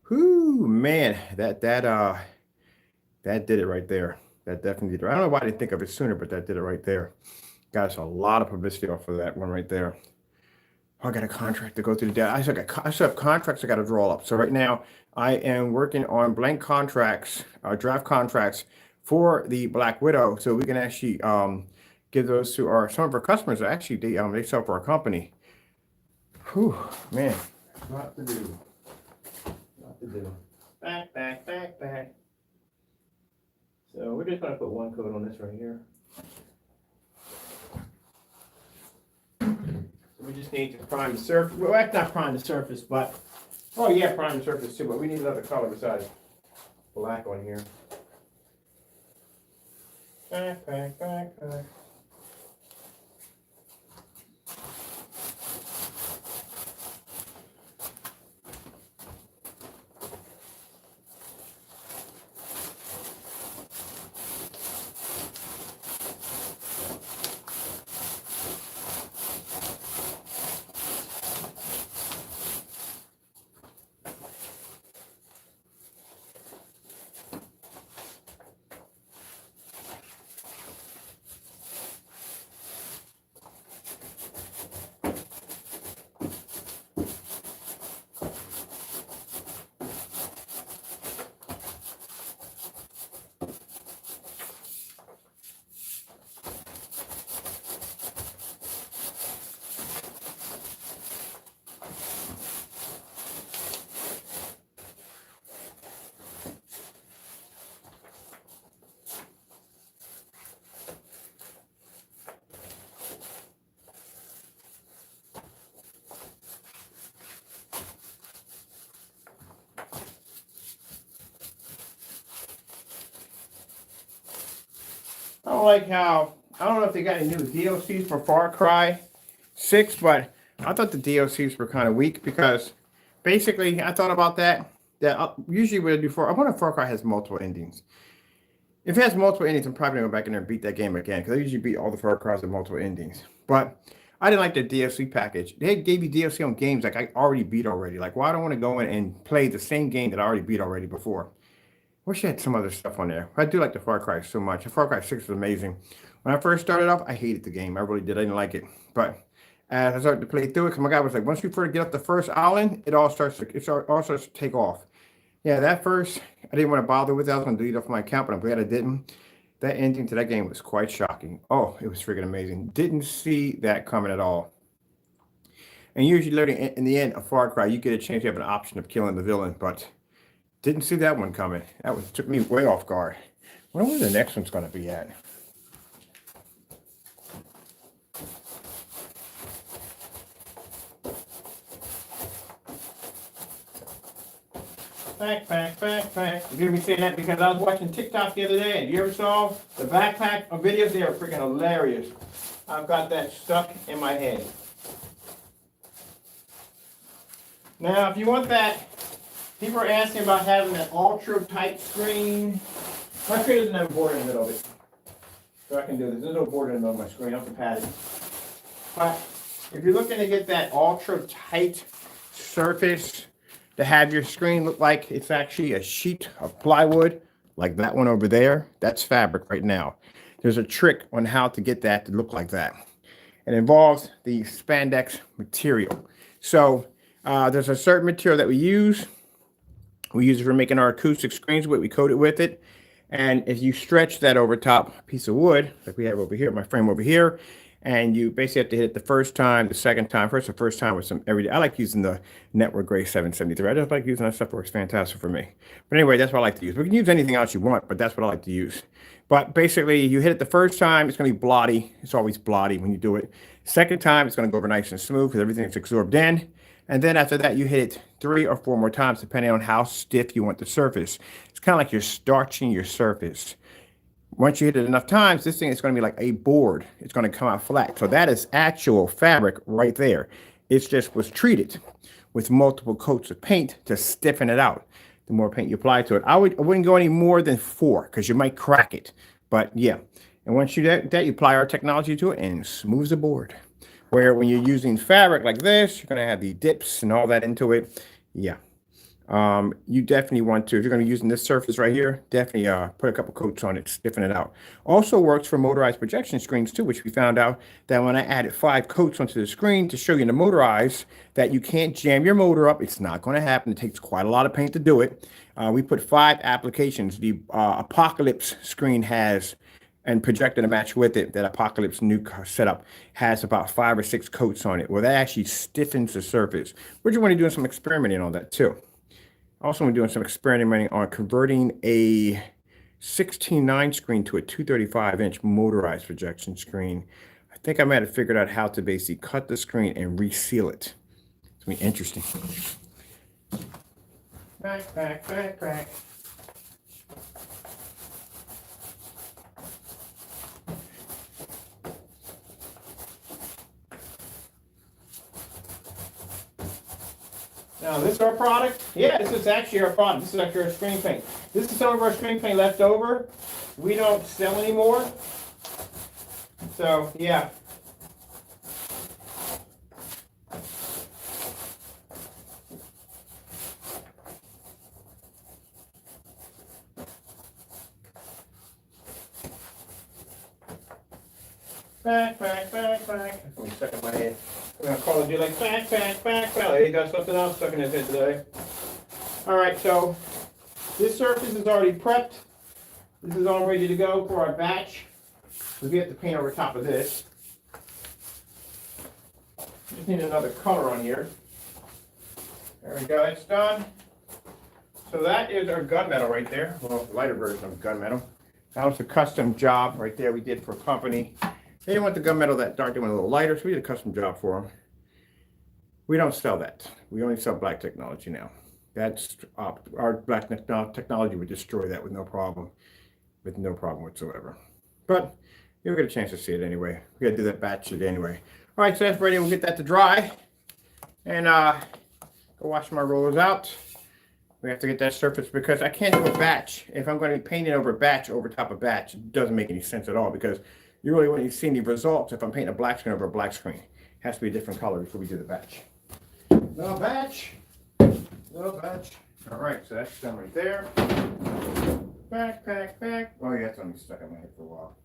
whoo, man, that did it right there. That definitely did it. I don't know why I didn't think of it sooner, but that did it right there. Got us a lot of publicity off of that one right there. I got a contract to go through the data. I still have contracts I got to draw up. So right now I am working on blank contracts, draft contracts for the Black Widow, so we can actually give those to some of our customers. Actually, they sell for our company. Whew, man, a lot to do. Lot to do. Back. So we're just gonna put one coat on this right here. We just need to prime the surface. Well, that's not prime the surface, but oh yeah, prime the surface too. But we need another color besides black on here. Back. I don't like how, I don't know if they got any new DLCs for Far Cry 6, but I thought the DLCs were kind of weak because basically I thought about that. Usually what I do I wonder if Far Cry has multiple endings. If it has multiple endings, I'm probably gonna go back in there and beat that game again because I usually beat all the Far Cries with multiple endings. But I didn't like the DLC package. They gave you DLC on games like I already beat already. Like, why do I want to go in and play the same game that I already beat already before? Wish I had some other stuff on there. I do like the Far Cry so much. The Far Cry 6 is amazing. When I first started off, I hated the game. I really did. I didn't like it. But as I started to play through it, because my guy was like, once you first get up the first island, it all starts to take off. Yeah, that first, I didn't want to bother with it. I was going to delete it off my account, but I'm glad I didn't. That ending to that game was quite shocking. Oh, it was freaking amazing. Didn't see that coming at all. And usually, later in the end of Far Cry, you get a chance to have an option of killing the villain, but didn't see that one coming. Took me way off guard. I wonder where the next one's going to be at. Backpack. You hear me saying that because I was watching TikTok the other day, and you ever saw the backpack videos? They are freaking hilarious. I've got that stuck in my head. Now, if you want that, people are asking about having an ultra tight screen. My screen doesn't have a board in the middle of it. So I can do this. There's no board in the middle of my screen. I have to pad it. But if you're looking to get that ultra tight surface to have your screen look like it's actually a sheet of plywood, like that one over there. That's fabric right now. There's a trick on how to get that to look like that. It involves the spandex material. So there's a certain material that we use. We use it for making our acoustic screens, we coat it with it. And if you stretch that over top piece of wood, like we have over here, my frame over here, and you basically have to hit it the first time, the second time, the first time with some everyday. I like using the Network Gray 773. I just like using that stuff. It works fantastic for me. But anyway, that's what I like to use. We can use anything else you want, but that's what I like to use. But basically, you hit it the first time, it's going to be blotty. It's always blotty when you do it. Second time, it's going to go over nice and smooth because everything's absorbed in. And then after that, you hit it 3 or 4 more times, depending on how stiff you want the surface. It's kind of like you're starching your surface. Once you hit it enough times, this thing is going to be like a board. It's going to come out flat. So that is actual fabric right there. It just was treated with multiple coats of paint to stiffen it out. The more paint you apply to it, I wouldn't go any more than 4 because you might crack it. But yeah, and once you do that, you apply our technology to it and it smooths the board. Where when you're using fabric like this, you're going to have the dips and all that into it. Yeah. You definitely want to, if you're going to be using this surface right here, definitely put a couple coats on it, stiffen it out. Also works for motorized projection screens too, which we found out that when I added 5 coats onto the screen to show you in the motorized that you can't jam your motor up. It's not going to happen. It takes quite a lot of paint to do it. We put 5 applications. The Apocalypse screen has, and projector to match with it, that Apocalypse new setup has about 5 or 6 coats on it. Well, that actually stiffens the surface. We're just going to be doing some experimenting on that too. Also, we're doing some experimenting on converting a 16:9 screen to a 235-inch motorized projection screen. I think I might have figured out how to basically cut the screen and reseal it. It's going to be interesting. Back. Now, this is our product. Yeah, this is actually our product. This is actually our screen paint. This is some of our screen paint left over. We don't sell anymore. So, yeah. Back. Let me stuck in my head. I'm going to call it, do like back. Well, there you got something else stuck in his head today. All right, so this surface is already prepped. This is all ready to go for our batch. We have to paint over top of this. Just need another color on here. There we go, it's done. So that is our gunmetal right there. Well, lighter version of gunmetal. That was a custom job right there we did for a company. They didn't want the gunmetal that dark, they went a little lighter, so we did a custom job for them. We don't sell that. We only sell black technology now. That's our black technology would destroy that with no problem whatsoever. But you'll get a chance to see it anyway. We got to do that batch it anyway. All right, so that's ready. We'll get that to dry and go wash my rollers out. We have to get that surface because I can't do a batch. If I'm going to be painting over batch over top of batch, it doesn't make any sense at all because you really wouldn't see any results if I'm painting a black screen over a black screen. It has to be a different color before we do the batch. No batch. All right, so that's done right there. Back. Oh yeah, it's only stuck in my head for a while.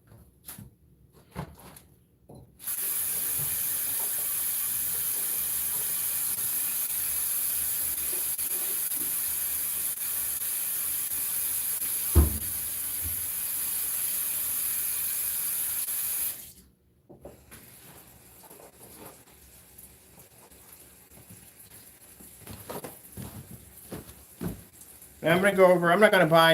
Now I'm going to go over, I'm not going to buy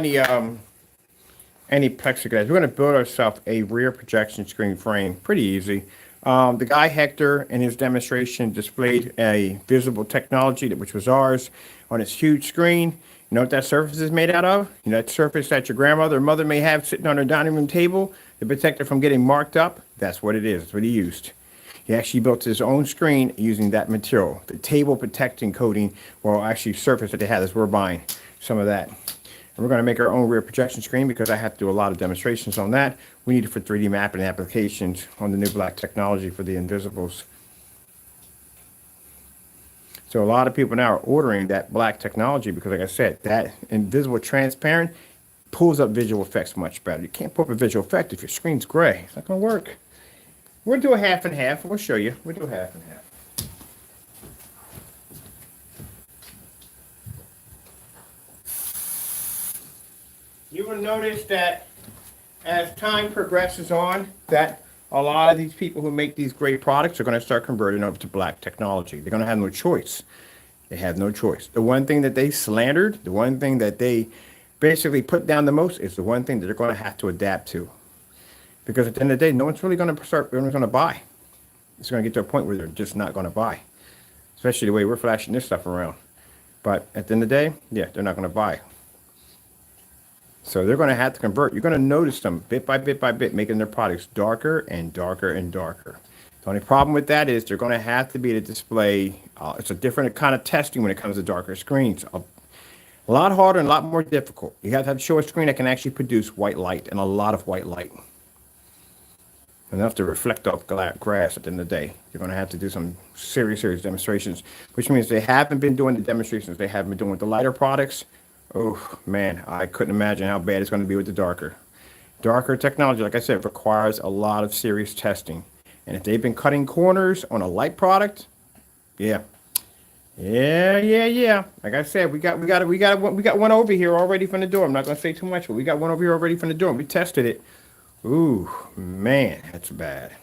any plexiglass. We're going to build ourselves a rear projection screen frame. Pretty easy. The guy Hector in his demonstration displayed a visible technology, which was ours, on his huge screen. You know what that surface is made out of? You know that surface that your grandmother or mother may have sitting on her dining room table to protect her from getting marked up? That's what it is. That's what he used. He actually built his own screen using that material. The table protecting coating, well, actually surface that they had is we're buying some of that. And we're going to make our own rear projection screen because I have to do a lot of demonstrations on that. We need it for 3D mapping applications on the new black technology for the invisibles. So a lot of people now are ordering that black technology because, like I said, that invisible transparent pulls up visual effects much better. You can't pull up a visual effect if your screen's gray. It's not going to work. We'll do a half and half. We'll show you. We'll do a half and half. You will notice that as time progresses on, that a lot of these people who make these great products are going to start converting over to black technology. They're going to have no choice. They have no choice. The one thing that they slandered, the one thing that they basically put down the most is the one thing that they're going to have to adapt to. Because at the end of the day, no one's really going to start, no one's going to buy. It's going to get to a point where they're just not going to buy, especially the way we're flashing this stuff around. But at the end of the day, yeah, they're not going to buy. So they're going to have to convert. You're going to notice them bit by bit, making their products darker and darker and darker. The only problem with that is they're going to have to be to display. It's a different kind of testing when it comes to darker screens. A lot harder and a lot more difficult. You have to show a screen that can actually produce white light and a lot of white light. Enough to reflect off grass at the end of the day. You're going to have to do some serious demonstrations, which means they haven't been doing the demonstrations they haven't been doing with the lighter products. Oh, man, I couldn't imagine how bad it's going to be with the darker. Darker technology, like I said, requires a lot of serious testing. And if they've been cutting corners on a light product, yeah. Like I said, we got one over here already from the door. I'm not going to say too much, but we got one over here already from the door. We tested it. Ooh, man, that's bad.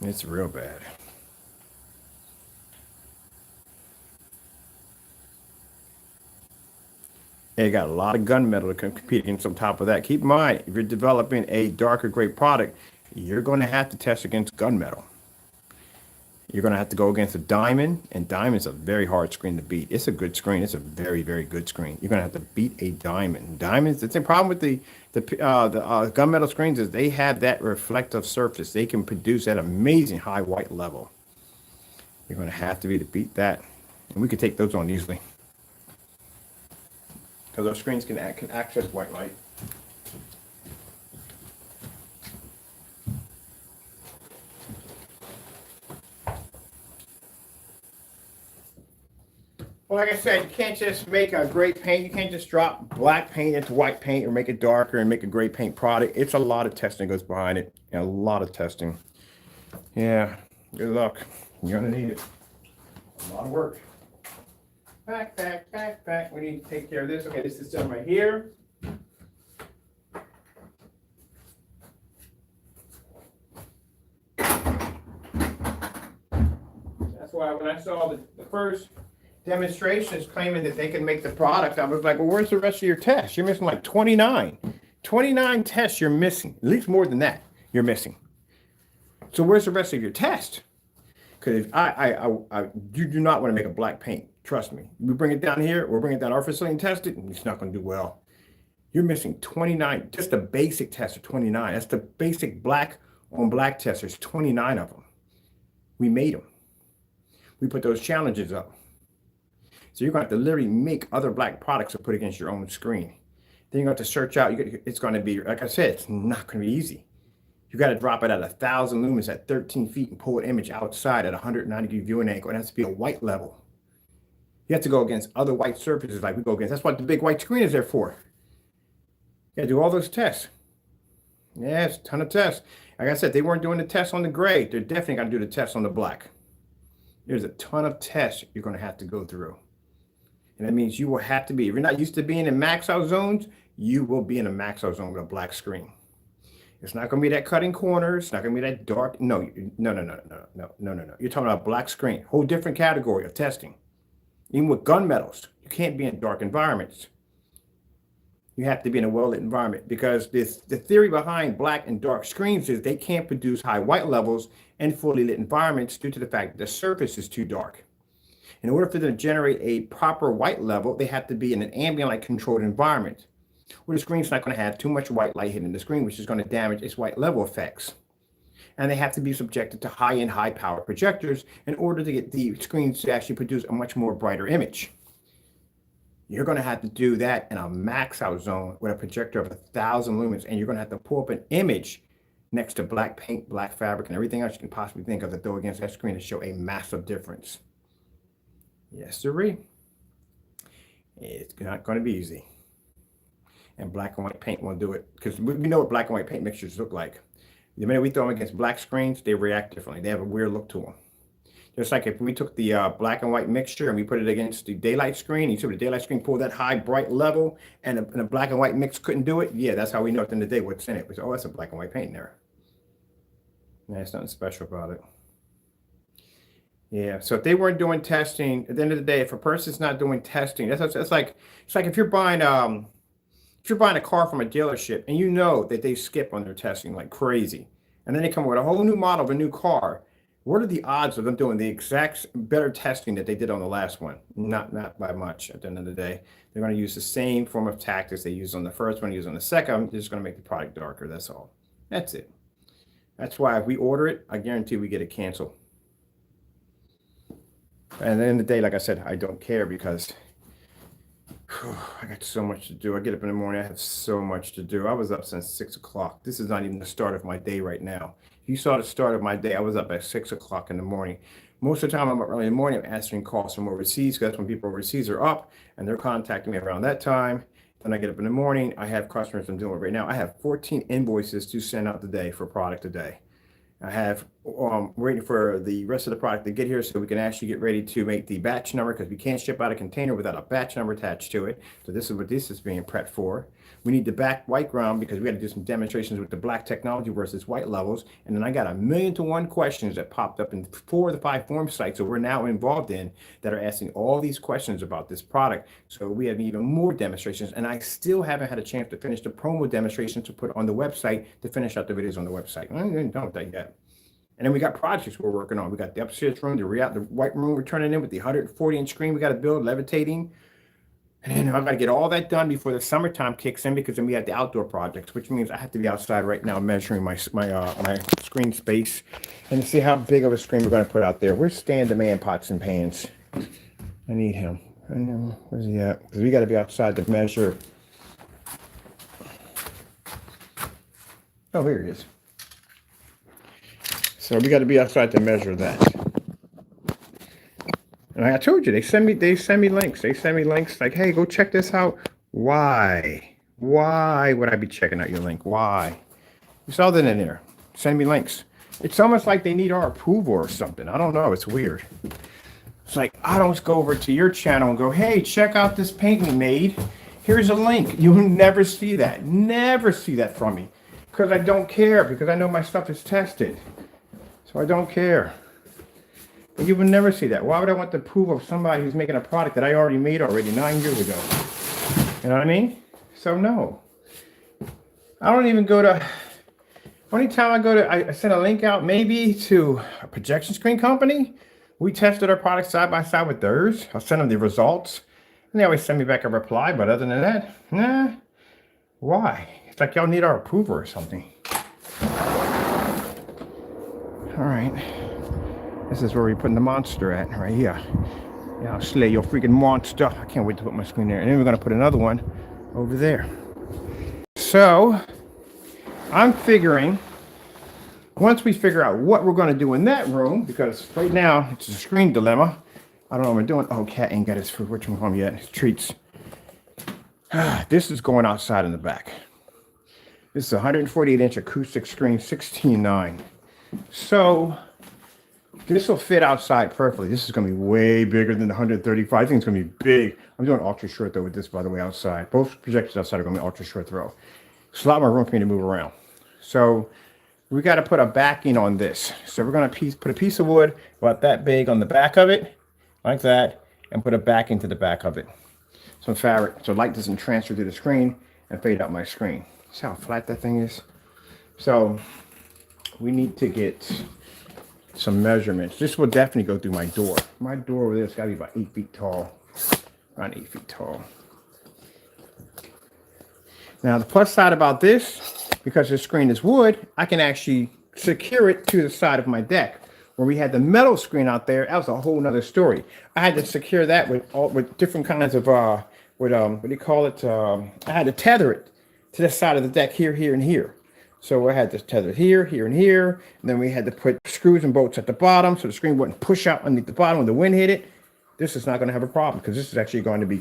It's real bad. They got a lot of gunmetal to compete against on top of that. Keep in mind, if you're developing a darker gray product, you're going to have to test against gunmetal. You're going to have to go against a diamond, and diamond's a very hard screen to beat. It's a good screen. It's a very, very good screen. You're going to have to beat a diamond. Diamonds, the same problem with the gunmetal screens is they have that reflective surface. They can produce that amazing high white level. You're going to have to be to beat that. And we can take those on easily. Because those screens can access white light. Well, like I said, you can't just make a gray paint. You can't just drop black paint into white paint or make it darker and make a gray paint product. It's a lot of testing goes behind it. A lot of testing. Yeah, good luck. You're going to need it. A lot of work. Back. We need to take care of this. Okay, this is done right here. That's why when I saw the first demonstrations claiming that they can make the product, I was like, well, where's the rest of your tests? You're missing like 29. 29 tests you're missing. At least more than that you're missing. So where's the rest of your test? Because you do not want to make a black paint. Trust me. We bring it down here, we'll bring it down to our facility and test it, and it's not going to do well. You're missing 29. Just the basic test of 29. That's the basic black on black test. There's 29 of them. We made them. We put those challenges up. So you're going to have to literally make other black products to put against your own screen. Then you're going to have to search out. It's going to be, like I said, it's not going to be easy. You got to drop it at 1,000 lumens at 13 feet and pull an image outside at 190 degree viewing angle. It has to be a white level. You have to go against other white surfaces like we go against. That's what the big white screen is there for. You got to do all those tests. Yes, a ton of tests. Like I said, they weren't doing the tests on the gray. They're definitely going to do the tests on the black. There's a ton of tests you're going to have to go through. And that means you will have to be, if you're not used to being in max out zones, you will be in a max out zone with a black screen. It's not going to be that cutting corners. It's not going to be that dark. No. You're talking about black screen, whole different category of testing. Even with gunmetals, you can't be in dark environments. You have to be in a well-lit environment because the theory behind black and dark screens is they can't produce high white levels in fully lit environments due to the fact that the surface is too dark. In order for them to generate a proper white level, they have to be in an ambient light controlled environment where the screen's not going to have too much white light hitting the screen, which is going to damage its white level effects. And they have to be subjected to high-end, high-power projectors in order to get the screens to actually produce a much more brighter image. You're going to have to do that in a max out zone with a projector of 1,000 lumens, and you're going to have to pull up an image next to black paint, black fabric, and everything else you can possibly think of to throw against that screen to show a massive difference. Yes, sirree. It's not going to be easy. And black and white paint won't do it because we know what black and white paint mixtures look like. The minute we throw them against black screens, they react differently. They have a weird look to them. Just like if we took the black and white mixture and we put it against the daylight screen, you see the daylight screen pull that high, bright level, and the black and white mix couldn't do it. Yeah, that's how we know at the end of the day what's in it. We say, oh, that's a black and white paint in there. There's nothing special about it. Yeah, so if they weren't doing testing, at the end of the day, if a person's not doing testing, that's like it's like if you're buying a car from a dealership and you know that they skip on their testing like crazy, and then they come with a whole new model of a new car. What are the odds of them doing the exact better testing that they did on the last one? Not by much. At the end of the day, they're going to use the same form of tactics they used on the first one, use on the second. They're just going to make the product darker. That's all. That's it. That's why if we order it, I guarantee we get it canceled. And at the end of the day, like I said, I don't care because I got so much to do. I get up in the morning, I have so much to do. I was up since 6 o'clock. This is not even the start of my day right now. If you saw the start of my day, I was up at 6 o'clock in the morning. Most of the time I'm up early in the morning, I'm answering calls from overseas because that's when people overseas are up and they're contacting me around that time. Then I get up in the morning, I have customers I'm dealing with right now. I have 14 invoices to send out today for product today. I have waiting for the rest of the product to get here so we can actually get ready to make the batch number because we can't ship out a container without a batch number attached to it. So this is what this is being prepped for. We need the back white ground because we got to do some demonstrations with the black technology versus white levels. And then I got 1,000,000 questions that popped up in 4 of the 5 form sites that we're now involved in that are asking all these questions about this product. So we have even more demonstrations. And I still haven't had a chance to finish the promo demonstrations to put on the website to finish out the videos on the website. I didn't know that yet. And then we got projects we're working on. We got the upstairs room, the white room we're turning in with the 140-inch screen we got to build, levitating. And I've got to get all that done before the summertime kicks in because then we have the outdoor projects, which means I have to be outside right now measuring my screen space and to see how big of a screen we're going to put out there. Where's Stan the man, pots and pans? I need him. I know. Where's he at? Because we got to be outside to measure. Oh, here he is. So we got to be outside to measure that. And I told you, they send me links. They send me links like, hey, go check this out. Why? Why would I be checking out your link? Why? You saw that in there. Send me links. It's almost like they need our approval or something. I don't know. It's weird. It's like, I don't go over to your channel and go, hey, check out this paint we made. Here's a link. You'll never see that. Never see that from me. Because I don't care. Because I know my stuff is tested. So I don't care. But you would never see that. Why would I want the approval of somebody who's making a product that I already made 9 years ago? You know what I mean? So no. I don't even go to... Only time I go to... I send a link out maybe to a projection screen company. We tested our products side by side with theirs. I'll send them the results. And they always send me back a reply. But other than that, nah. Why? It's like y'all need our approval or something. All right. This is where we're putting the monster at, right here. Yeah, I'll slay your freaking monster. I can't wait to put my screen there. And then we're going to put another one over there. So, I'm figuring, once we figure out what we're going to do in that room, because right now, it's a screen dilemma. I don't know what we're doing. Oh, Cat ain't got his food from home yet. His treats. This is going outside in the back. This is a 148-inch acoustic screen, 16:9. So... this will fit outside perfectly. This is going to be way bigger than the 135. I think it's going to be big. I'm doing ultra short though with this, by the way, outside. Both projectors outside are going to be ultra short throw. It's a lot more room for me to move around. So we got to put a backing on this. So we're going to put a piece of wood about that big on the back of it, like that, and put a backing to the back of it. Some fabric so light doesn't transfer to the screen and fade out my screen. See how flat that thing is? So we need to get some measurements. This will definitely go through my door. My door over there has got to be about 8 feet tall. Around 8 feet tall. Now the plus side about this, because the screen is wood, I can actually secure it to the side of my deck. Where we had the metal screen out there, that was a whole nother story. I had to secure that with different kinds of what do you call it? I had to tether it to the side of the deck here, and here. So I had this tethered here, and here. And then we had to put screws and bolts at the bottom so the screen wouldn't push out underneath the bottom when the wind hit it. this is not going to have a problem because this is actually going to be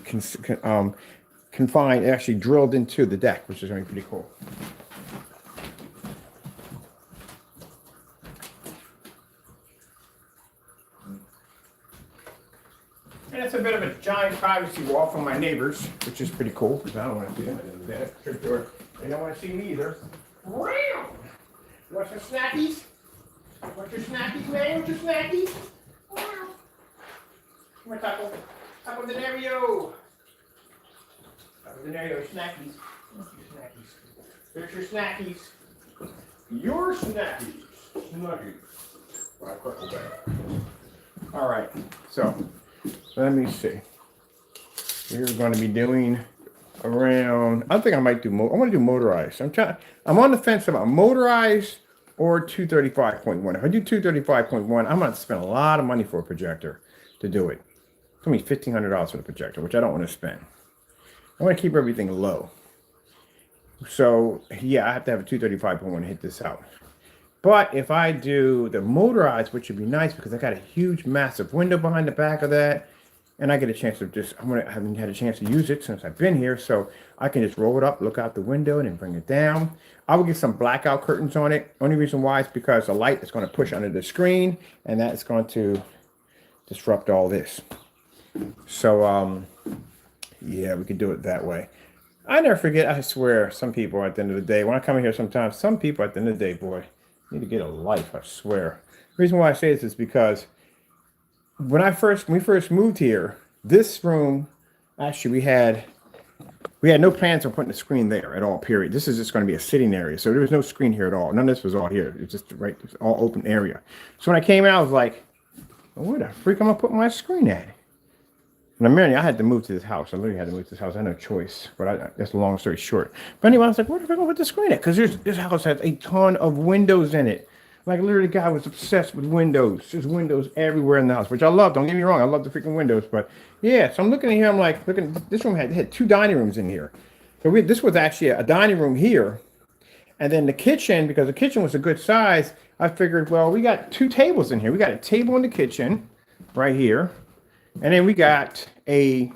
confined, actually drilled into the deck, which is going to be pretty cool. And it's a bit of a giant privacy wall from my neighbors, which is pretty cool because I don't want to see them in the bed. They don't want to see me either. You want some snackies? Want your snackies, man? Want your snackies? Come on, Taco. Taco Denario. Taco Denario, snackies. Here's your snackies. Your snackies. Snuggies. All right, so let me see. We're going to be doing around, I think I might do, I want to do motorized. I'm on the fence about motorized or 235.1. If I do 235.1, I'm going to spend a lot of money for a projector to do it. It's going to be $1,500 for the projector, which I don't want to spend. I want to keep everything low. So, yeah, I have to have a 235.1 to hit this out. But if I do the motorized, which would be nice because I got a huge, massive window behind the back of that, and I get a chance of just, I haven't had a chance to use it since I've been here, so I can just roll it up, look out the window, and then bring it down. I will get some blackout curtains on it. Only reason why is because the light is going to push under the screen, and that's going to disrupt all this. So, yeah, we could do it that way. I never forget, I swear, some people at the end of the day, when I come in here sometimes, some people at the end of the day, boy, need to get a life, I swear. The reason why I say this is because when we first moved here, this room, actually we had no plans on putting a screen there at all, period. This is just going to be a sitting area. So there was no screen here at all. None of this was all here. It's just right, it's all open area. So when I came out, I was like, well, where the freak am I putting my screen at? And I had to move to this house. I literally had to move to this house. I had no choice. But that's a long story short. But anyway, I was like, where the fuck am I put the screen at? Because this house has a ton of windows in it. Like, literally, the guy was obsessed with windows. There's windows everywhere in the house, which I love. Don't get me wrong. I love the freaking windows. But, yeah, so I'm looking in here. I'm like, this room had 2 dining rooms in here. So this was actually a dining room here. And then the kitchen, because the kitchen was a good size, I figured, well, we got 2 tables in here. We got a table in the kitchen right here. And then we got a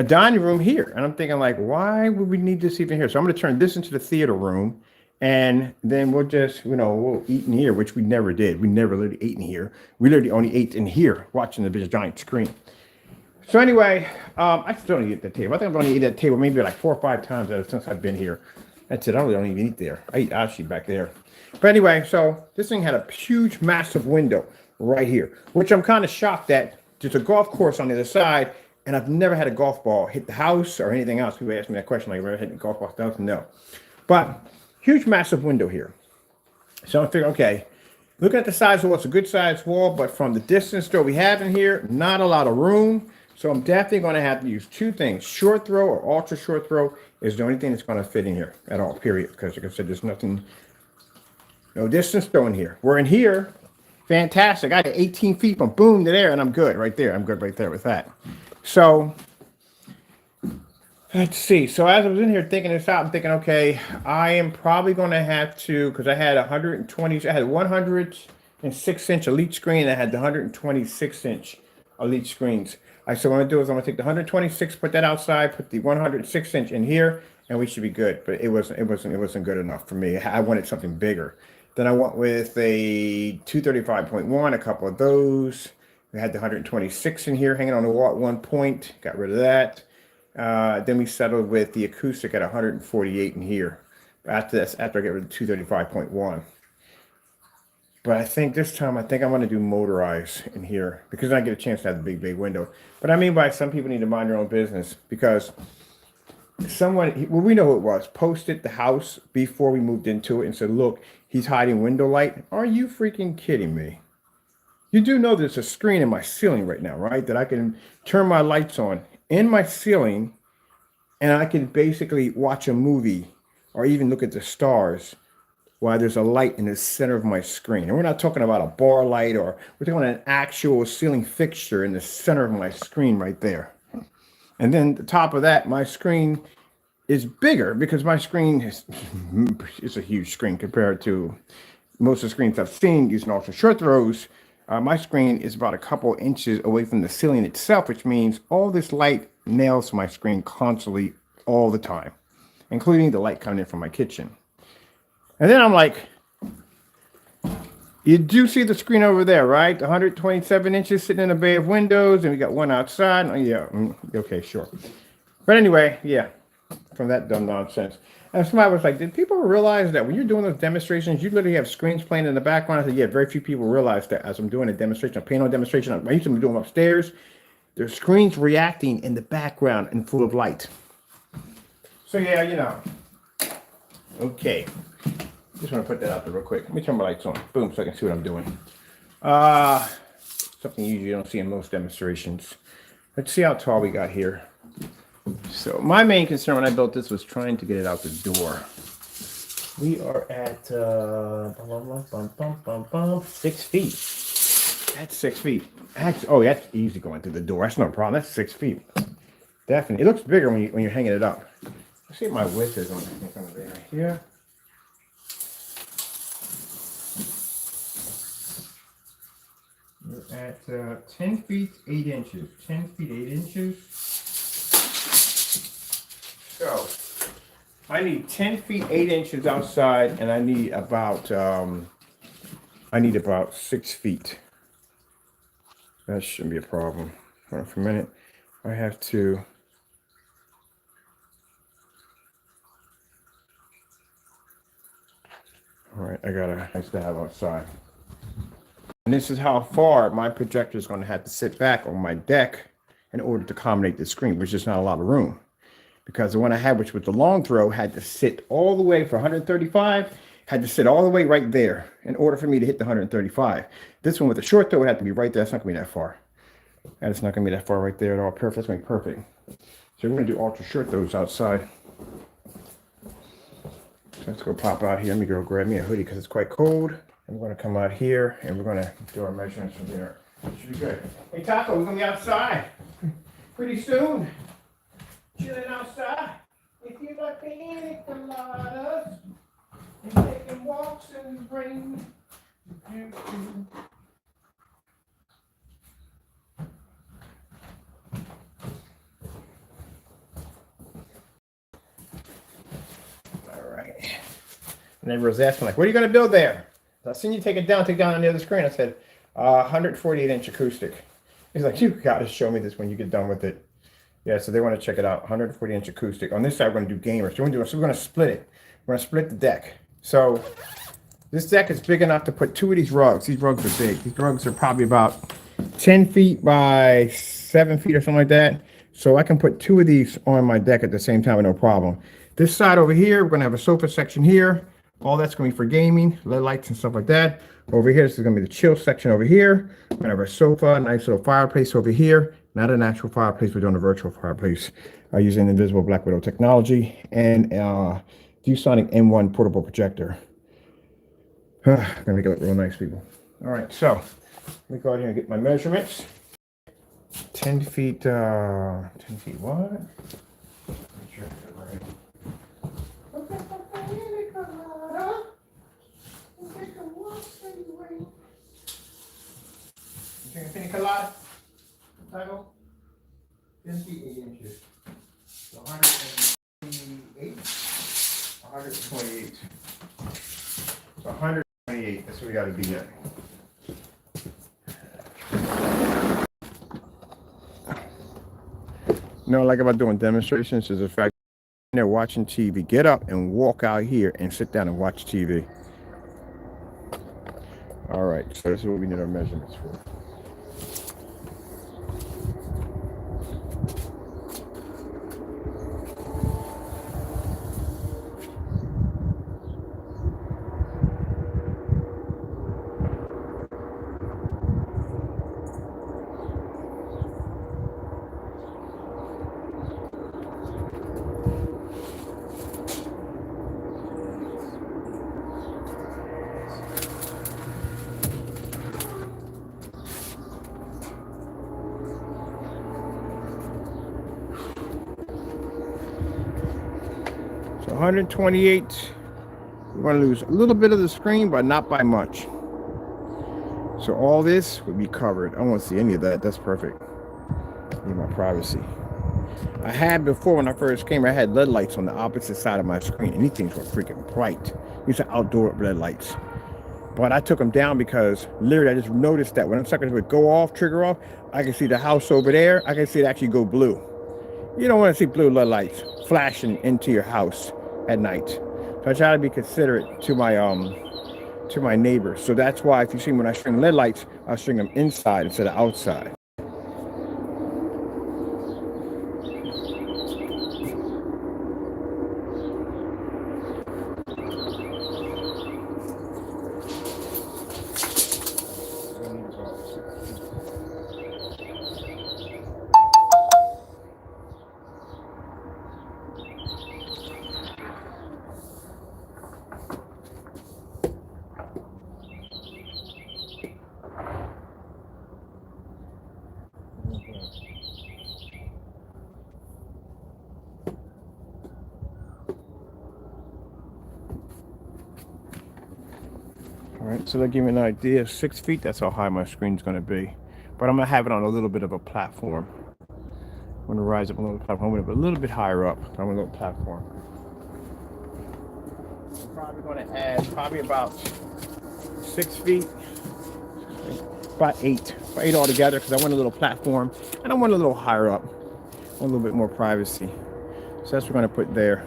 dining room here. And I'm thinking, like, why would we need this even here? So I'm going to turn this into the theater room. And then we'll just, we'll eat in here, which we never did. We never literally ate in here. We literally only ate in here, watching the big giant screen. So anyway, I still don't eat at that table. I think I've only eaten at that table maybe like 4 or 5 times since I've been here. That's it. I really don't even eat there. I eat actually back there. But anyway, so this thing had a huge, massive window right here, which I'm kind of shocked at. There's a golf course on the other side, and I've never had a golf ball hit the house or anything else. People ask me that question, like, ever hit a golf ball house? No. But huge, massive window here. So I figured, okay, looking at the size of what's a good sized wall, but from the distance that we have in here, not a lot of room. So I'm definitely going to have to use 2 things. Short throw or ultra short throw is the only thing that's going to fit in here at all, period. Because like I said, there's no distance throw in here. We're in here. Fantastic. I got 18 feet from boom to there, and I'm good right there. I'm good right there with that. So let's see. So as I was in here thinking this out, I'm thinking, okay, I am probably going to have to, because I had 106-inch Elite screen. I had the 126-inch Elite screens. So what I'm going to do is I'm going to take the 126, put that outside, put the 106-inch in here, and we should be good. But it wasn't good enough for me. I wanted something bigger. Then I went with a 235.1, a couple of those. We had the 126 in here hanging on the wall at one point. Got rid of that. Then we settled with the acoustic at 148 in here. After I get rid of the 235.1. But I think this time, I'm going to do motorized in here because I get a chance to have the big window. But I mean by some people need to mind their own business because we know who it was, posted the house before we moved into it and said, look, he's hiding window light. Are you freaking kidding me? You do know there's a screen in my ceiling right now, right? That I can turn my lights on in my ceiling and I can basically watch a movie or even look at the stars while there's a light in the center of my screen. And we're not talking about a bar light, or we're talking about an actual ceiling fixture in the center of my screen right there. And then the top of that, my screen is bigger because my screen is a huge screen compared to most of the screens I've seen using ultra short throws. My screen is about a couple inches away from the ceiling itself, which means all this light nails my screen constantly all the time, including the light coming in from my kitchen. And then I'm like, you do see the screen over there, right? 127 inches sitting in a bay of windows, and we got one outside. Oh, yeah, okay, sure. But anyway, yeah, from that dumb nonsense. And somebody was like, did people realize that when you're doing those demonstrations, you literally have screens playing in the background? I said, yeah, very few people realize that as I'm doing a demonstration, a panel demonstration, I used to be doing upstairs. There's screens reacting in the background and full of light. So yeah, you know. Okay. Just want to put that out there real quick. Let me turn my lights on. Boom, so I can see what I'm doing. Something you usually don't see in most demonstrations. Let's see how tall we got here. So my main concern when I built this was trying to get it out the door. We are at 6 feet. That's 6 feet. Actually, oh, that's easy going through the door. That's no problem. That's 6 feet. Definitely. It looks bigger when you're hanging it up. Let's see what my width is on there. Here. We're at 10 feet 8 inches. 10 feet 8 inches. So I need 10 feet 8 inches outside, and I need about 6 feet. That shouldn't be a problem. Hold on for a minute. I have to. All right, I got a nice to have outside. And this is how far my projector is going to have to sit back on my deck in order to accommodate the screen, which is not a lot of room. Because the one I had, which was the long throw, had to sit all the way for 135, had to sit all the way right there in order for me to hit the 135. This one with the short throw would have to be right there. That's not going to be that far. And it's not going to be that far right there at all. Perfect. That's going to be perfect. So we're going to do ultra short throws outside. So let's go pop out here. Let me go grab me a hoodie because it's quite cold. And we're going to come out here and we're going to do our measurements from there. Should be good. Hey, Taco, we're going to be outside pretty soon. Chilling outside. If you like the enchiladas and taking walks in the rain. All right. And everyone's asking, like, what are you going to build there? I seen you take it down on the other screen. I said, 148-inch acoustic. He's like, you got to show me this when you get done with it. Yeah, so they want to check it out. 140-inch acoustic. On this side, we're going to do gamers. So we're going to split it. We're going to split the deck. So this deck is big enough to put 2 of these rugs. These rugs are big. These rugs are probably about 10 feet by 7 feet or something like that. So I can put 2 of these on my deck at the same time with no problem. This side over here, we're going to have a sofa section here. All that's going to be for gaming, LED lights and stuff like that. Over here, this is going to be the chill section over here. We're going to have our sofa, nice little fireplace over here. Not an actual fireplace, we're doing a virtual fireplace using Invisible Black Widow technology and ViewSonic M1 portable projector. Gonna make it look real nice, people. All right, so let me go out here and get my measurements. 10 feet, 10 feet what? Pina colada, Taco, 10 feet 8 inches. So 128. 128. So 128. That's what we got to be at. You know what I like about doing demonstrations is the fact that they're watching TV. Get up and walk out here and sit down and watch TV. All right, so this is what we need our measurements for. So 128, we're going to lose a little bit of the screen, but not by much. So all this would be covered. I don't want to see any of that. That's perfect. Need my privacy. I had before when I first came, I had LED lights on the opposite side of my screen, and these things were freaking bright. These are outdoor LED lights. But I took them down because literally I just noticed that when I'm suckers would go off, trigger off, I can see the house over there. I can see it actually go blue. You don't want to see blue LED lights flashing into your house at night. So I try to be considerate to my neighbors. So that's why if you see when I string LED lights, I string them inside instead of outside. All right, so that give me an idea. 6 feet, that's how high my screen's gonna be. But I'm gonna have it on a little bit of a platform. I'm gonna rise up a little platform, a little bit higher up on a little platform. I'm probably gonna add probably about 6 feet, about eight altogether, because I want a little platform and I want a little higher up. I want a little bit more privacy. So that's what we're gonna put there.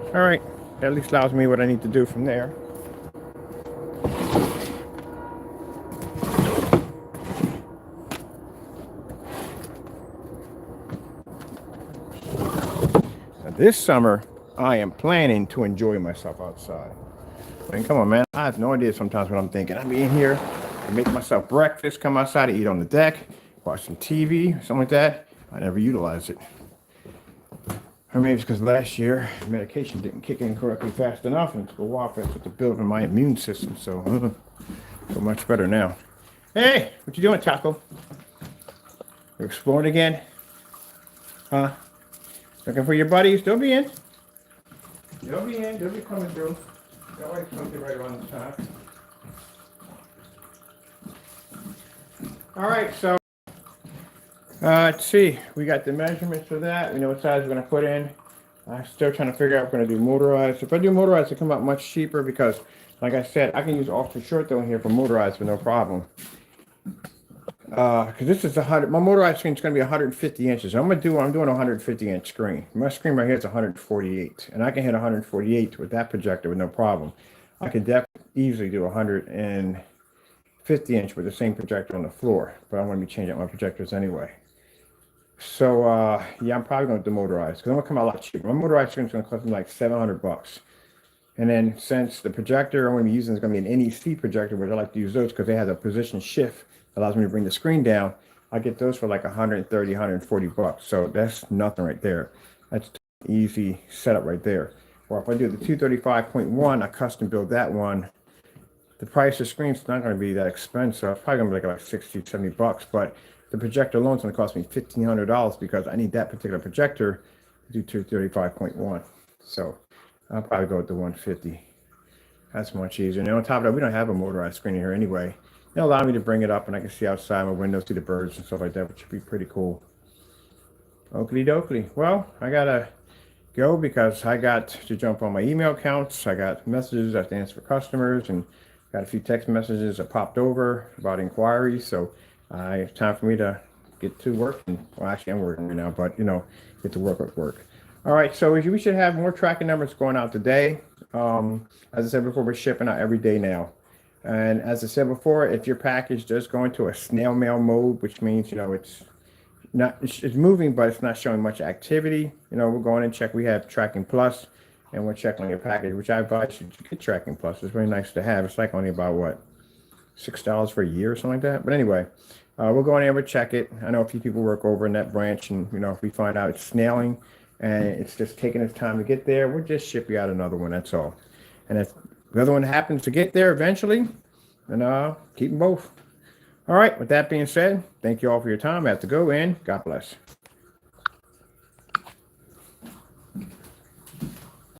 All right, that at least allows me what I need to do from there. This summer, I am planning to enjoy myself outside. I mean, come on, man. I have no idea sometimes what I'm thinking. I'll be in here, I make myself breakfast, come outside, eat on the deck, watch some TV, something like that. I never utilize it. Or maybe it's because last year, medication didn't kick in correctly fast enough, and it took a while for it to build in my immune system. So, feel much better now. Hey, what you doing, Taco? You exploring again? Huh? Looking for your buddies? They'll be in. They'll be in. They'll be coming through. They'll always come through right around the time. All right, so let's see. We got the measurements for that. We know what size we're going to put in. I'm still trying to figure out if we're going to do motorized. If I do motorized, it'll come out much cheaper because, like I said, I can use ultra short though in here for motorized with no problem. Because this is my motorized screen is going to be 150 inches. I'm doing a 150 inch screen. My screen right here is 148, and I can hit 148 with that projector with no problem. I can definitely easily do 150 inch with the same projector on the floor, but I'm going to be changing out my projectors anyway. So yeah, I'm probably going to do motorized because I'm going to come out a lot cheaper. My motorized screen is going to cost me like $700. And then since the projector I'm going to be using is going to be an NEC projector, which I like to use those because they have a position shift that allows me to bring the screen down. I get those for like 130, 140 bucks. So that's nothing right there. That's easy setup right there. Or if I do the 235.1, I custom build that one. The price of the screen's not going to be that expensive. It's probably going to be like about 60, 70 bucks. But the projector alone is going to cost me $1,500 because I need that particular projector to do 235.1. So I'll probably go with the 150. That's much easier. And on top of that, we don't have a motorized screen here anyway. It'll allow me to bring it up and I can see outside my windows, see the birds and stuff like that, which would be pretty cool. Oakley dokley. Well, I gotta go because I got to jump on my email accounts. I got messages I have to answer for customers and got a few text messages that popped over about inquiries. So it's time for me to get to work. Well, actually, I'm working right now, but get to work at work. All right, so we should have more tracking numbers going out today. As I said before, we're shipping out every day now. And as I said before, if your package does go into a snail mail mode, which means, it's moving, but it's not showing much activity, we're going and check. We have Tracking Plus, and we'll check on your package, which I advise you to get Tracking Plus. It's very nice to have. It's like only about, $6 for a year or something like that. But anyway, we'll go in there, we'll check it. I know a few people work over in that branch, and, if we find out it's snailing, and it's just taking its time to get there, we'll just ship you out another one, that's all. And if the other one happens to get there eventually, then keep them both. All right, with that being said, thank you all for your time. I have to go, and God bless.